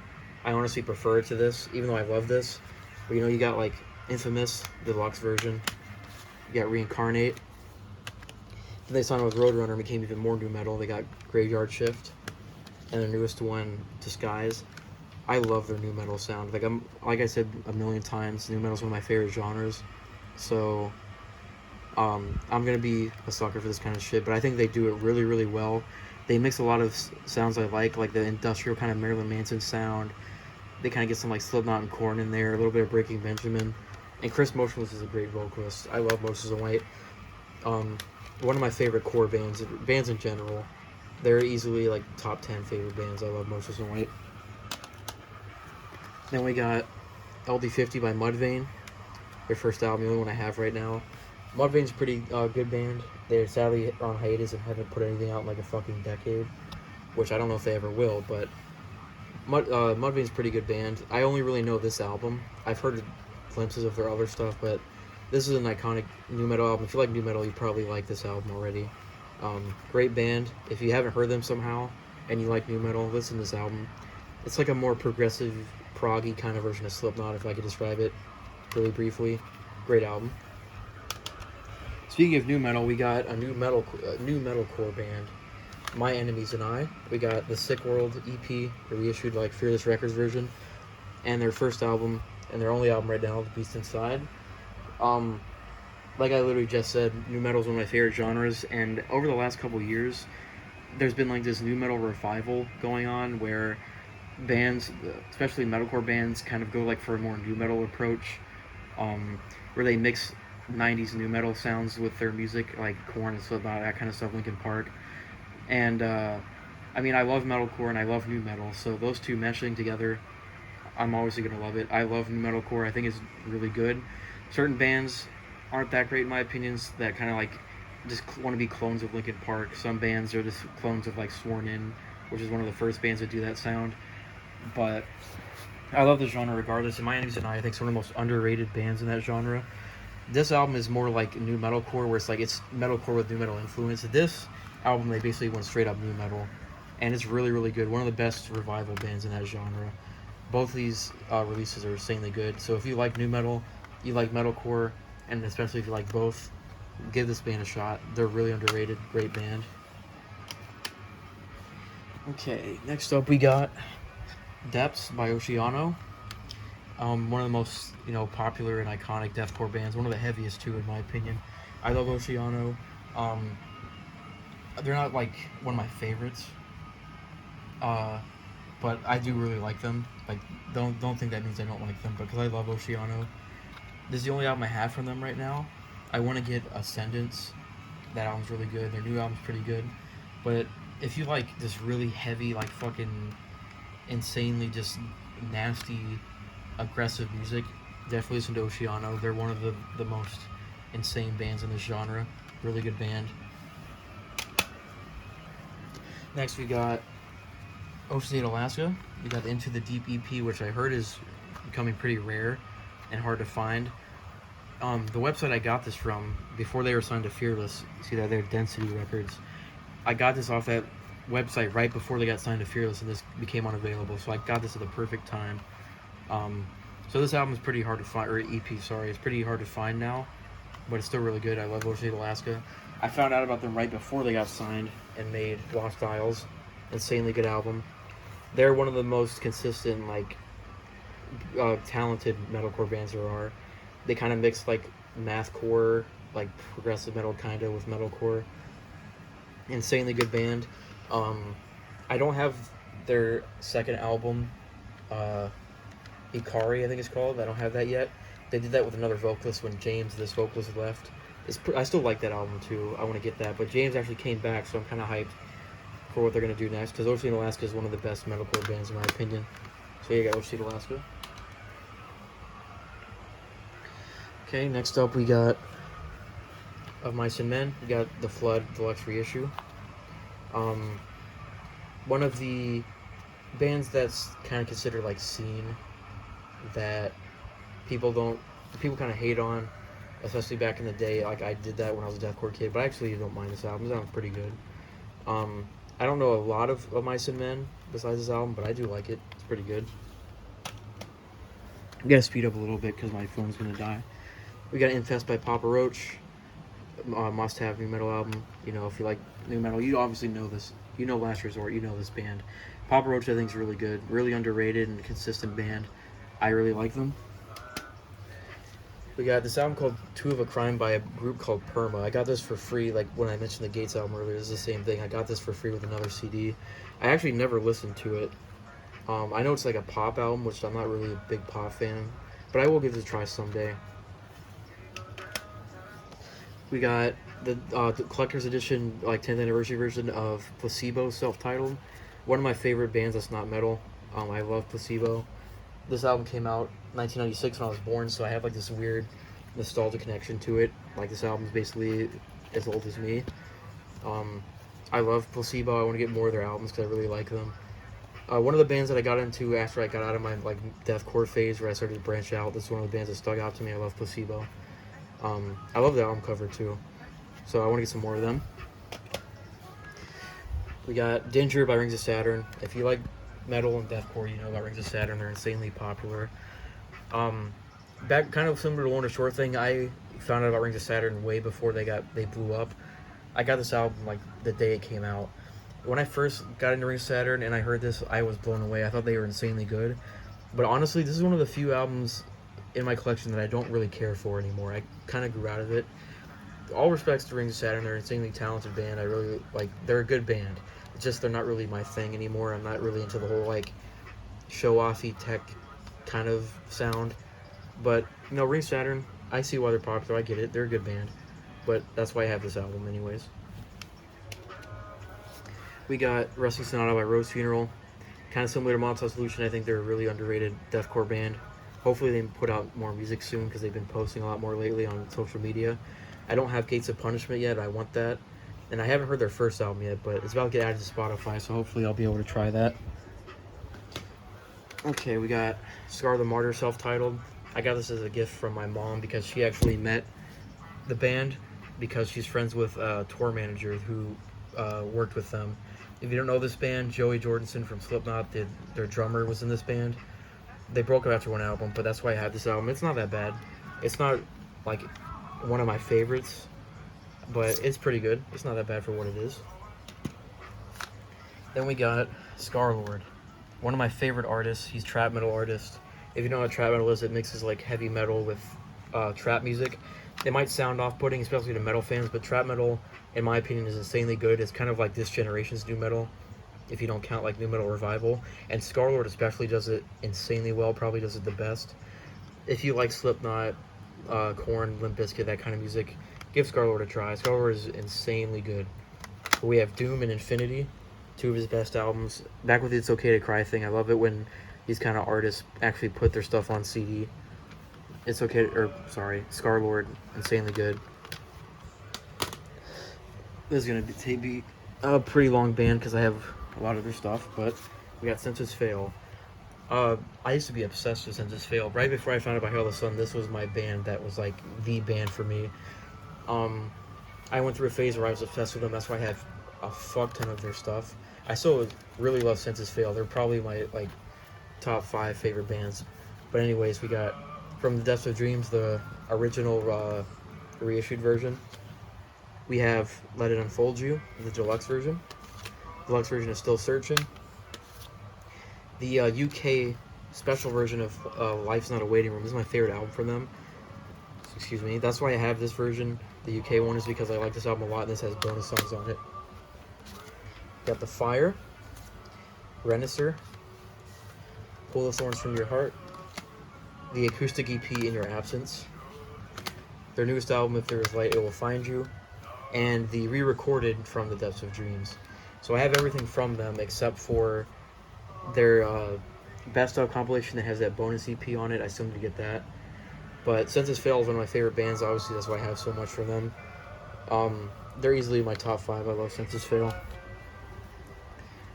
I honestly prefer it to this, even though I love this. But you got like Infamous, the deluxe version. You got Reincarnate. Then they signed with Roadrunner and became even more new metal. They got Graveyard Shift. And their newest one, Disguise. I love their new metal sound. Like I said a million times, new metal is one of my favorite genres. So I'm gonna be a sucker for this kind of shit. But I think they do it really, really well. They mix a lot of sounds I like the industrial kind of Marilyn Manson sound. They kind of get some like Slipknot and Korn in there, a little bit of Breaking Benjamin. And Chris Motionless is a great vocalist. I love Motions of White. One of my favorite core bands in general. They're easily like top 10 favorite bands. I love Motions of White. Then we got LD50 by Mudvayne, their first album, the only one I have right now. Mudvayne's a pretty good band. They're sadly on hiatus and haven't put anything out in like a fucking decade, which I don't know if they ever will, but Mudvayne's a pretty good band. I only really know this album. I've heard glimpses of their other stuff, but this is an iconic new metal album. If you like new metal, you probably like this album already. Great band. If you haven't heard them somehow and you like new metal, listen to this album. It's like a more progressive, proggy kind of version of Slipknot, if I could describe it really briefly. Great album. Speaking of new metal, we got a new metalcore band, My Enemies and I. We got the Sick World EP, the reissued like Fearless Records version, and their first album and their only album right now, The Beast Inside. Like I literally just said, new metal is one of my favorite genres, and over the last couple years, there's been like this new metal revival going on where bands, especially metalcore bands, kind of go like for a more new metal approach, where they mix 90s new metal sounds with their music, like Korn and Slipknot, that kind of stuff, Linkin Park. And I mean, I love metalcore and I love new metal, so those two meshing together, I'm obviously gonna love it. I love new metalcore. I think it's really good. Certain bands aren't that great in my opinions, that kind of like just want to be clones of Linkin Park. Some bands are just clones of like Sworn In, which is one of the first bands to do that sound. But I love the genre regardless, and My Enemies and I think, it's one of the most underrated bands in that genre. This album is more like new metalcore, where it's like it's metalcore with new metal influence. This album, they basically went straight up new metal, and it's really, really good. One of the best revival bands in that genre. Both of these releases are insanely good. So if you like new metal, you like metalcore, and especially if you like both, give this band a shot. They're really underrated. Great band. Okay, next up we got Depths by Oceano. One of the most popular and iconic deathcore bands. One of the heaviest too, in my opinion. I love Oceano. They're not like one of my favorites, but I do really like them. Like, don't think that means I don't like them, because I love Oceano. This is the only album I have from them right now. I want to get Ascendance. That album's really good. Their new album's pretty good. But if you like this really heavy, like fucking insanely just nasty, aggressive music, definitely listen to Oceano. They're one of the most insane bands in this genre. Really good band. Next we got Ocean State, Alaska. We got Into the Deep EP, which I heard is becoming pretty rare and hard to find. The website I got this from, before they were signed to Fearless, see that they're Density Records. I got this off that website right before they got signed to Fearless, and this became unavailable. So I got this at the perfect time. So this album is pretty hard to find, or EP, sorry, it's pretty hard to find now, but it's still really good. I love Ocean State, Alaska. I found out about them right before they got signed and made Lost Isles. Insanely good album. They're one of the most consistent, like, talented metalcore bands there are. They kind of mix like mathcore, like progressive metal kind of with metalcore. Insanely good band. I don't have their second album, Ikari, I think it's called. I don't have that yet. They did that with another vocalist when James, this vocalist, left. I still like that album too. I want to get that, but James actually came back, so I'm kind of hyped for what they're gonna do next. Because Ocean Alaska is one of the best metalcore bands in my opinion. So yeah, you got Ocean Alaska. Okay, next up we got Of Mice and Men. We got The Flood Deluxe Reissue. One of the bands that's kind of considered like scene that people kind of hate on, especially back in the day. Like I did that when I was a deathcore kid, but I actually don't mind this album. This album's pretty good. I don't know a lot of Mice and Men besides this album, but I do like it. It's pretty good. I'm gonna speed up a little bit because my phone's gonna die. We got Infest by Papa Roach. Must-have new metal album. You know, if you like new metal, you obviously know this. You know Last Resort. You know this band. Papa Roach, I think, is really good. Really underrated and consistent band. I really like them. We got this album called Two of a Crime by a group called Perma. I got this for free, like when I mentioned the Gates album earlier. It's the same thing. I got this for free with another CD. I actually never listened to it. I know it's like a pop album, which I'm not really a big pop fan, but I will give it a try someday. We got the collector's edition, like 10th anniversary version of Placebo, self-titled. One of my favorite bands that's not metal. I love Placebo. This album came out 1996 when I was born, so I have like this weird nostalgia connection to it. Like this album's basically as old as me. I love Placebo. I want to get more of their albums because I really like them. One of the bands that I got into after I got out of my like deathcore phase, where I started to branch out. This is one of the bands that stuck out to me. I love Placebo. I love the album cover too, so I want to get some more of them. We got Danger by Rings of Saturn. If you like metal and deathcore, you know about Rings of Saturn. They're insanely popular. Back kind of similar to Lorna Shore thing, I found out about Rings of Saturn way before they blew up. I got this album like the day it came out. When I first got into Rings of Saturn and I heard this, I was blown away. I thought they were insanely good. But honestly, this is one of the few albums in my collection that I don't really care for anymore. I kind of grew out of it. All respects to Rings of Saturn. They're an insanely talented band. I really like. They're a good band. It's just they're not really my thing anymore. I'm not really into the whole like show-offy tech kind of sound. But you know, Rings of Saturn, I see why they're popular. I get it. They're a good band. But that's why I have this album anyways. We got Rusting Sonata by Rose Funeral. Kind of similar to Montauk Solution. I think they're a really underrated deathcore band. Hopefully they put out more music soon because they've been posting a lot more lately on social media. I don't have Gates of Punishment yet. I want that. And I haven't heard their first album yet, but it's about to get added to Spotify, so hopefully I'll be able to try that. Okay, we got Scar the Martyr, self-titled. I got this as a gift from my mom because she actually met the band because she's friends with a tour manager who worked with them. If you don't know this band, Joey Jordison from Slipknot, their drummer was in this band. They broke up after one album, but that's why I have this album. It's not that bad. It's not like one of my favorites, but it's pretty good. It's not that bad for what it is. Then we got Scarlord, one of my favorite artists. He's trap metal artist. If you know what trap metal is, it mixes like heavy metal with trap music. It might sound off-putting, especially to metal fans, but trap metal, in my opinion, is insanely good. It's kind of like this generation's new metal, if you don't count like new metal revival. And Scarlord especially does it insanely well, probably does it the best. If you like Slipknot, Korn, Limp Bizkit, that kind of music, give Scarlord a try. Scarlord is insanely good. We have Doom and Infinity, two of his best albums. Back with It's Okay to Cry thing, I love it when these kind of artists actually put their stuff on CD. Scarlord, insanely good. This is gonna be a pretty long band because I have a lot of their stuff, but we got Senses Fail. I used to be obsessed with Senses Fail. Right before I found out about Hail the Sun, this was my band that was like the band for me. Um, I went through a phase where I was obsessed with them. That's why I have a fuck ton of their stuff. I still really love Senses Fail. They're probably my like top 5 favorite bands. But anyways, we got From the Depths of Dreams, the original reissued version. We have Let It Unfold You, the deluxe version. The deluxe version is Still Searching. The UK special version of Life's Not a Waiting Room. This is my favorite album from them. Excuse me. That's why I have this version. The UK one is because I like this album a lot, and this has bonus songs on it. Got The Fire, Renaissance, Pull the Thorns from Your Heart, the acoustic EP In Your Absence, their newest album If There Is Light It Will Find You, and the re-recorded From the Depths of Dreams. So I have everything from them except for their best of compilation that has that bonus EP on it. I still need to get that. But Senses Fail is one of my favorite bands. Obviously, that's why I have so much from them. They're easily my top 5. I love Senses Fail.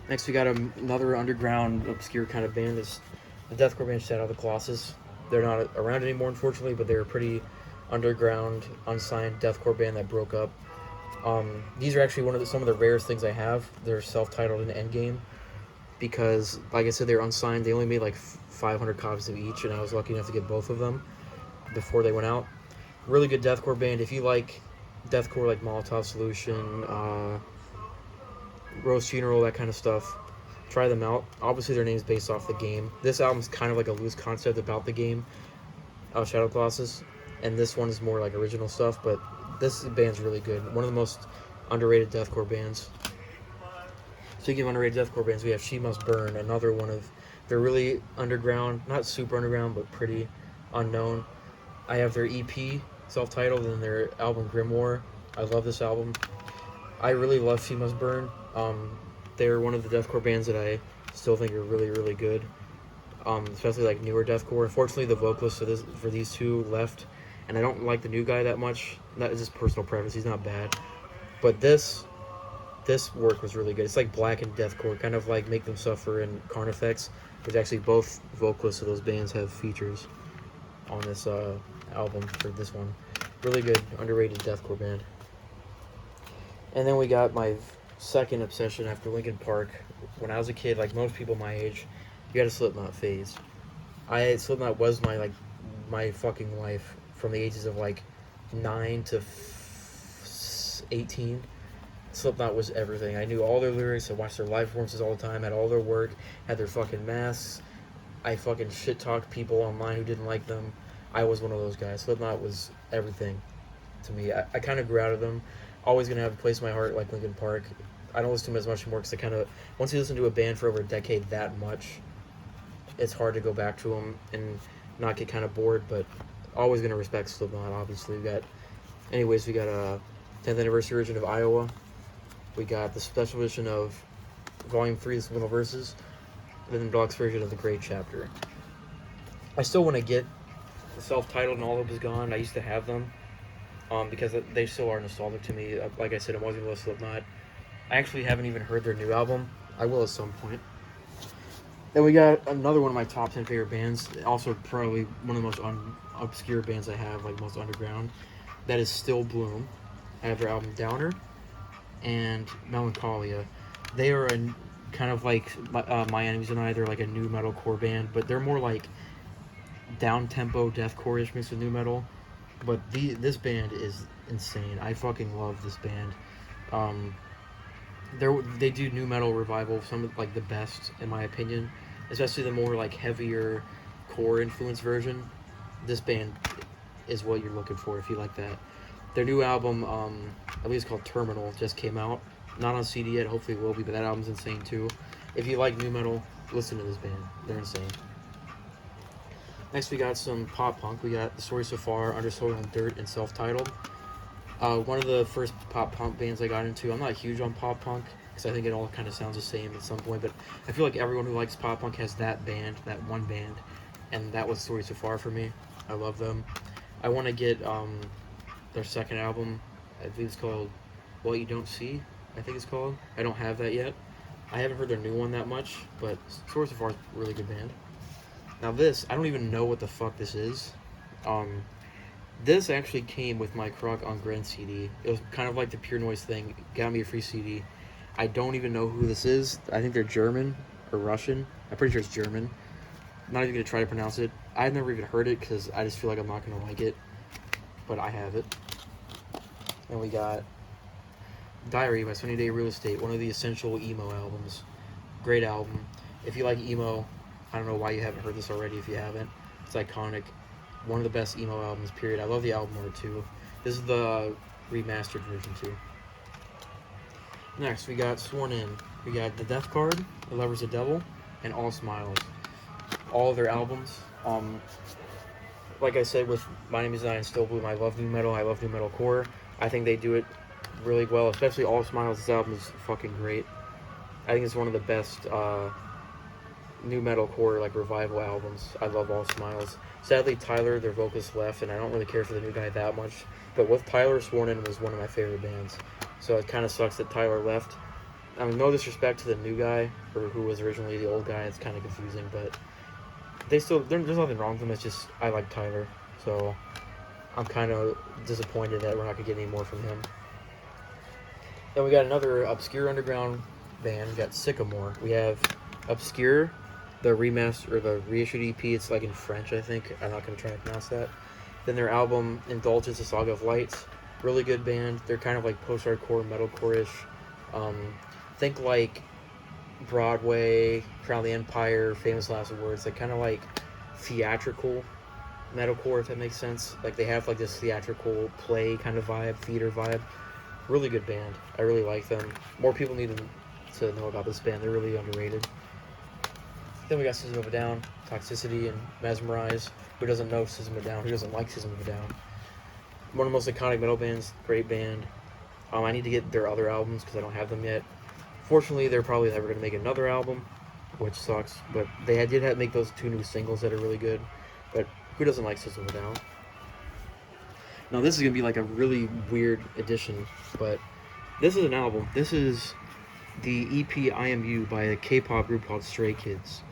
Next, we got another underground, obscure kind of band. It's the deathcore band Shadow of the Colossus. They're not around anymore, unfortunately, but they're a pretty underground, unsigned deathcore band that broke up. These are actually some of the rarest things I have. They're self-titled in Endgame because, like I said, they're unsigned. They only made like 500 copies of each, and I was lucky enough to get both of them before they went out. Really good deathcore band. If you like deathcore, like Molotov Solution, Rose Funeral, that kind of stuff, try them out. Obviously, their name is based off the game. This album's kind of like a loose concept about the game, Shadow Colossus, and this one is more like original stuff, but this band's really good. One of the most underrated deathcore bands. Speaking of underrated deathcore bands, we have She Must Burn, another one of... They're really underground, not super underground, but pretty unknown. I have their EP, self-titled, and their album Grimoire. I love this album. I really love She Must Burn. They're one of the deathcore bands that I still think are really, really good. Especially like newer deathcore. Unfortunately, the vocalist for these two left, and I don't like the new guy that much. That is just personal preference. He's not bad, but this work was really good. It's like blackened deathcore, kind of like Make Them Suffer and Carnifex, which actually both vocalists of those bands have features on this album for this one. Really good, underrated deathcore band. And then we got my second obsession after Linkin Park. When I was a kid, like most people my age, you had a Slipknot phase. Slipknot was my fucking life from the ages of like 9 to 18. Slipknot was everything. I knew all their lyrics. I watched their live performances all the time. Had all their work. Had their fucking masks. I fucking shit talked people online who didn't like them. I was one of those guys. Slipknot was everything to me. I kind of grew out of them. Always gonna have a place in my heart like Linkin Park. I don't listen to them as much anymore because I kind of, once you listen to a band for over a decade that much, it's hard to go back to them and not get kind of bored. But always gonna respect Slipknot. Obviously, we got a 10th anniversary version of Iowa. We got the special edition of Volume 3, the Subliminal Verses, and then the deluxe version of The Great Chapter. I still want to get the self-titled and All Hope Is Gone. I used to have them because they still are nostalgic to me. Like I said, I'm always going to love Slipknot. I actually haven't even heard their new album. I will at some point. Then we got another one of my top 10 favorite bands. Also probably one of the most obscure bands I have, like most underground. That is Still Bloom. I have their album Downer and Melancholia. They are a kind of like My Enemies and I. They're like a new metalcore band, but they're more like down-tempo deathcore-ish mixed with new metal. But this band is insane. I fucking love this band. They do new metal revival, some of like the best in my opinion, especially the more like heavier core influence version. This band is what you're looking for if you like that. Their new album, I believe it's called Terminal, just came out. Not on CD yet, hopefully it will be, but that album's insane too. If you like new metal, listen to this band. They're insane. Next we got some pop punk. We got The Story So Far, Under Soil and Dirt, and Self-Titled. One of the first pop punk bands I got into. I'm not huge on pop punk because I think it all kind of sounds the same at some point, but I feel like everyone who likes pop punk has that one band, and that was The Story So Far for me. I love them. I want to get their second album. I believe it's called What You Don't See. I think it's called. I don't have that yet. I haven't heard their new one that much, but Source of Art, really good band. Now this, I don't even know what the fuck this is. Um, this actually came with my Krok on Gren CD. It was kind of like the Pure Noise thing. Got me a free CD. I don't even know who this is. I think they're German or Russian. I'm pretty sure it's German. I'm not even gonna try to pronounce it. I've never even heard it because I just feel like I'm not gonna like it. But I have it. And we got Diary by Sunny Day Real Estate, one of the essential emo albums. Great album. If you like emo, I don't know why you haven't heard this already if you haven't. It's iconic. One of the best emo albums, period. I love the album art too. This is the remastered version too. Next, we got Sworn In. We got The Death Card, The Lover's a Devil, and All Smiles. All of their albums. Like I said with My Name is Zion Still Bloom, I love new metal, I love new metalcore. I think they do it really well, especially All Smiles. This album is fucking great. I think it's one of the best new metalcore like revival albums. I love All Smiles. Sadly, Tyler, their vocalist, left, and I don't really care for the new guy that much. But with Tyler, Sworn In was one of my favorite bands. So it kind of sucks that Tyler left. I mean, no disrespect to the new guy, or who was originally the old guy. It's kind of confusing, but there's nothing wrong with them. It's just I like Tyler, so I'm kind of disappointed that we're not gonna get any more from him. Then we got another obscure underground band. We got Sycamore. We have Obscure, the remaster or the reissued EP. It's like in French, I think. I'm not gonna try to pronounce that. Then their album Indulgence, A Saga of Lights. Really good band. They're kind of like post-hardcore, metalcore-ish. Think like Broadway, Crown of the Empire, Famous Last Words. Like kind of like theatrical metalcore, if that makes sense. Like they have like this theatrical play kind of vibe, theater vibe. Really good band. I really like them. More people need to know about this band. They're really underrated. Then we got System of a Down, Toxicity, and Mesmerize. Who doesn't know System of a Down? Who doesn't like System of a Down? One of the most iconic metal bands. Great band. I need to get their other albums because I don't have them yet. Fortunately, they're probably never going to make another album, which sucks. But they did make those 2 new singles that are really good. But who doesn't like System of a Down? Now this is going to be like a really weird addition, but this is an album. This is the EP I Am You by a K-pop group called Stray Kids.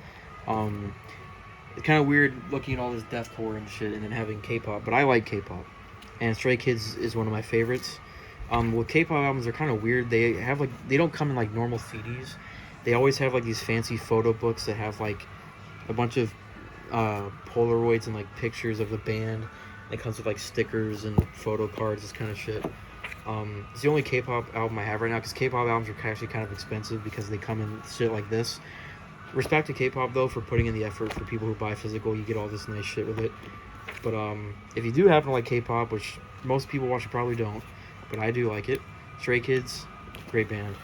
It's kind of weird looking at all this deathcore and shit and then having K-pop, but I like K-pop. And Stray Kids is one of my favorites. With K-pop albums, they're kind of weird. They don't come in like normal CDs. They always have like these fancy photo books that have like a bunch of Polaroids and like pictures of the band. It comes with like stickers and photo cards, this kind of shit. It's the only K-pop album I have right now because K-pop albums are actually kind of expensive because they come in shit like this. Respect to K-pop though for putting in the effort. For people who buy physical, you get all this nice shit with it. But if you do happen to like K-pop, which most people watching probably don't, but I do like it. Stray Kids, great band.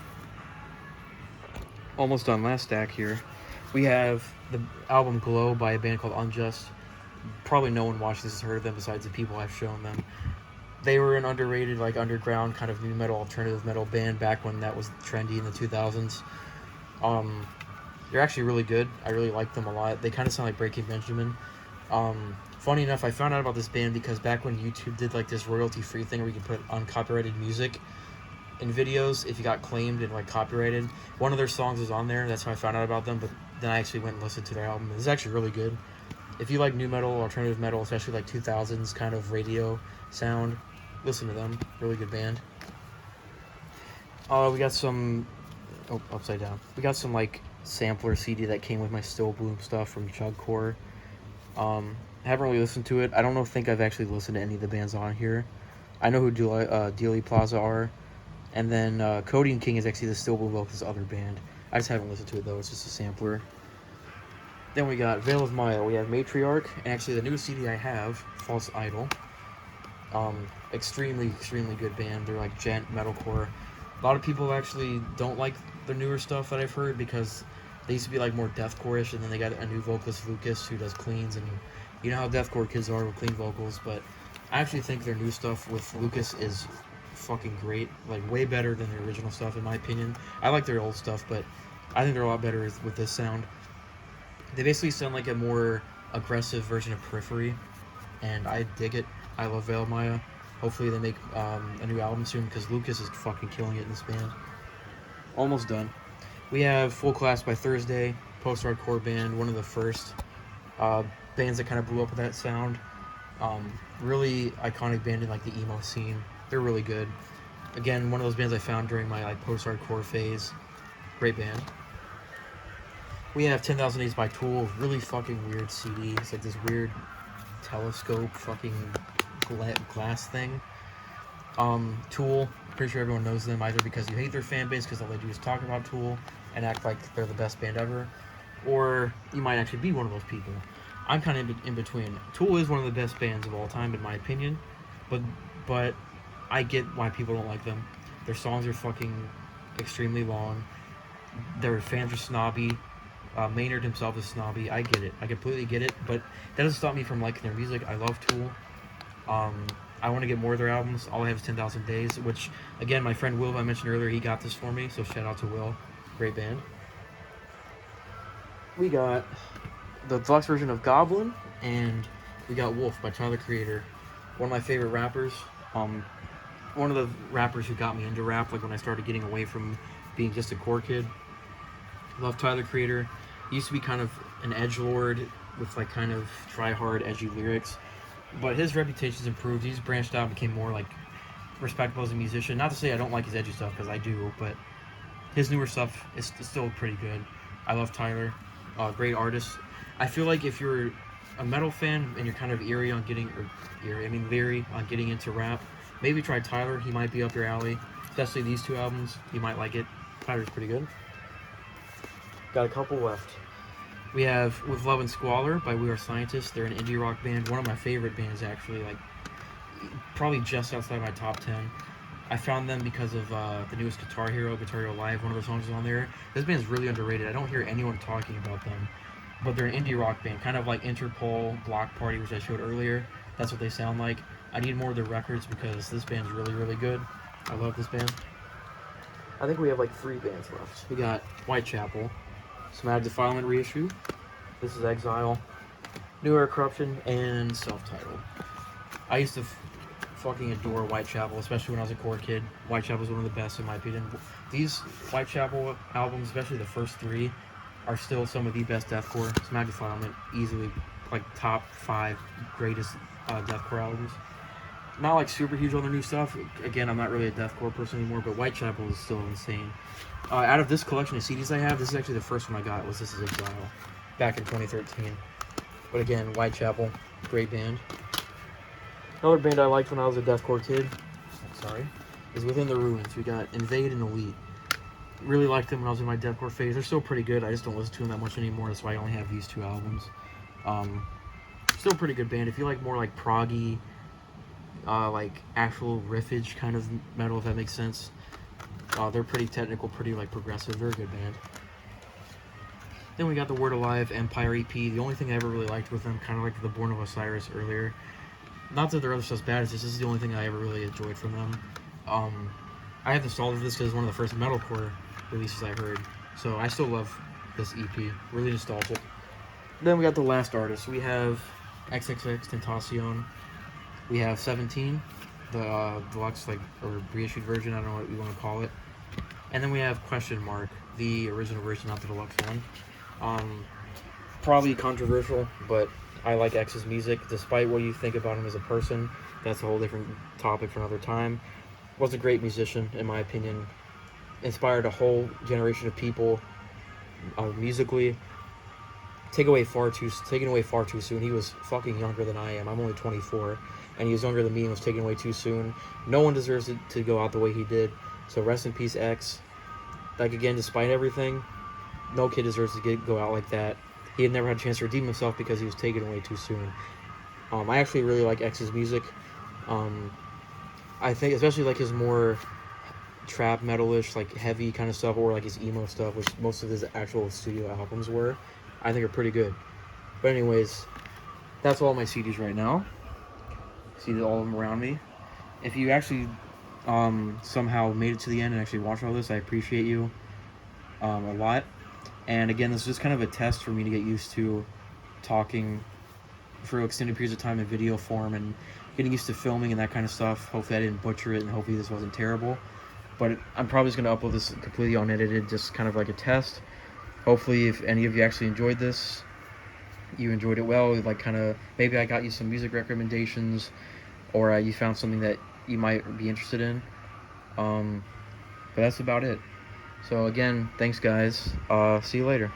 Almost done. Last stack here. We have the album Glow by a band called Unjust. Probably no one watching this has heard of them besides the people I've shown them. They were an underrated, like underground kind of new metal, alternative metal band back when that was trendy in the 2000s. They're actually really good. I really like them a lot. They kind of sound like Breaking Benjamin. Funny enough, I found out about this band because back when YouTube did like this royalty-free thing where you could put uncopyrighted music in videos if you got claimed and like copyrighted, one of their songs was on there. That's how I found out about them. But then I actually went and listened to their album. It's actually really good. If you like new metal, alternative metal, especially like 2000s kind of radio sound, listen to them. Really good band. We got some... Oh, upside down. We got some like sampler CD that came with my Still Bloom stuff from Chugcore. I haven't really listened to it. I don't think I've actually listened to any of the bands on here. I know who Dealey Plaza are. And then Cody and King is actually the Still Bloom vocalist other band. I just haven't listened to it though. It's just a sampler. Then we got Veil of Maya. We have Matriarch. And actually the new CD I have, False Idol. Extremely good band. They're like gent metalcore. A lot of people actually don't like the newer stuff that I've heard because they used to be like more deathcore-ish, and then they got a new vocalist, Lucas, who does cleans, and you know how deathcore kids are with clean vocals, but I actually think their new stuff with Lucas is fucking great, like way better than their original stuff in my opinion. I like their old stuff, but I think they're a lot better with this sound. They basically sound like a more aggressive version of Periphery, and I dig it. I love Veil of Maya. Hopefully they make a new album soon because Lucas is fucking killing it in this band. almost done. We have Full Class by Thursday, post-hardcore band, one of the first bands that kind of blew up with that sound. Really iconic band in like the emo scene. They're really good. Again, one of those bands I found during my like post-hardcore phase. Great band. We have 10,000 Days by Tool. Really fucking weird CD. It's like this weird telescope fucking glass thing. Tool. Pretty sure everyone knows them either because you hate their fan base because all they do is talk about Tool and act like they're the best band ever, or you might actually be one of those people. I'm kind of in between. Tool is one of the best bands of all time in my opinion, but I get why people don't like them. Their songs are fucking extremely long. Their fans are snobby. Maynard himself is snobby. I get it. I completely get it. But that doesn't stop me from liking their music. I love Tool. I want to get more of their albums. All I have is 10,000 Days, which, again, my friend Will, I mentioned earlier, he got this for me. So shout out to Will. Great band. We got the deluxe version of Goblin, and we got Wolf by Tyler, the Creator. One of my favorite rappers. One of the rappers who got me into rap, like when I started getting away from being just a core kid. Love Tyler, the Creator. He used to be kind of an edgelord with like kind of try-hard, edgy lyrics. But his reputation's improved. He's branched out and became more like respectable as a musician. Not to say I don't like his edgy stuff, because I do, but his newer stuff is still pretty good. I love Tyler. Great artist. I feel like if you're a metal fan and you're kind of leery on getting into rap, maybe try Tyler. He might be up your alley. Especially these two albums. You might like it. Tyler's pretty good. Got a couple left. We have With Love and Squalor by We Are Scientists. They're an indie rock band. One of my favorite bands, actually. Like, probably just outside my top 10. I found them because of the newest Guitar Hero Live. One of their songs is on there. This band's really underrated. I don't hear anyone talking about them. But they're an indie rock band, kind of like Interpol, Block Party, which I showed earlier. That's what they sound like. I need more of their records because this band's really, really good. I love this band. I think we have like 3 bands left. We got Whitechapel, Somatic Defilement reissue. This is Exile, New Era Corruption, and Self-Titled. I used to fucking adore Whitechapel, especially when I was a core kid. Whitechapel is one of the best in my opinion. These Whitechapel albums, especially the first 3, are still some of the best deathcore. Somatic Defilement, easily like top 5 greatest deathcore albums. Not like super huge on their new stuff. Again, I'm not really a deathcore person anymore, but Whitechapel is still insane. Out of this collection of CDs I have, this is actually the first one I got. Was This Is Exile, back in 2013. But again, Whitechapel, great band. Another band I liked when I was a deathcore kid, is Within the Ruins. We got Invade and Elite. Really liked them when I was in my deathcore phase. They're still pretty good. I just don't listen to them that much anymore. That's why I only have these 2 albums. Still a pretty good band. If you like more like proggy, like actual riffage kind of metal, if that makes sense. They're pretty technical, pretty like progressive. They're a good band. Then we got the Word Alive Empire EP. The only thing I ever really liked with them, kind of like the Born of Osiris earlier. Not that their other stuff's bad, it's just this is the only thing I ever really enjoyed from them. I have installed this because it's one of the first metalcore releases I heard. So I still love this EP. Really nostalgic. Then we got the last artist. We have XXX Tentacion. We have 17, the deluxe or reissued version. I don't know what you want to call it. And then we have Question Mark, the original version, not the deluxe one. Probably controversial, but I like X's music. Despite what you think about him as a person, that's a whole different topic for another time. Was a great musician, in my opinion. Inspired a whole generation of people musically. Taken away far too soon. He was fucking younger than I am. I'm only 24, and he was younger than me and was taken away too soon. No one deserves it to go out the way he did. So rest in peace, X. Like, again, despite everything, no kid deserves to go out like that. He had never had a chance to redeem himself because he was taken away too soon. I actually really like X's music. I think especially like his more trap metalish, like heavy kind of stuff, or like his emo stuff, which most of his actual studio albums were, I think are pretty good. But anyways, that's all my CDs right now. See all of them around me. If you actually somehow made it to the end and actually watched all this, I appreciate you a lot. And again, this is just kind of a test for me to get used to talking for extended periods of time in video form and getting used to filming and that kind of stuff. Hopefully I didn't butcher it, and hopefully this wasn't terrible. But I'm probably just going to upload this completely unedited, just kind of like a test. Hopefully, if any of you actually enjoyed this, you enjoyed it well. Like, kind of, maybe I got you some music recommendations, or you found something that you might be interested in. But that's about it. So again, thanks guys. See you later.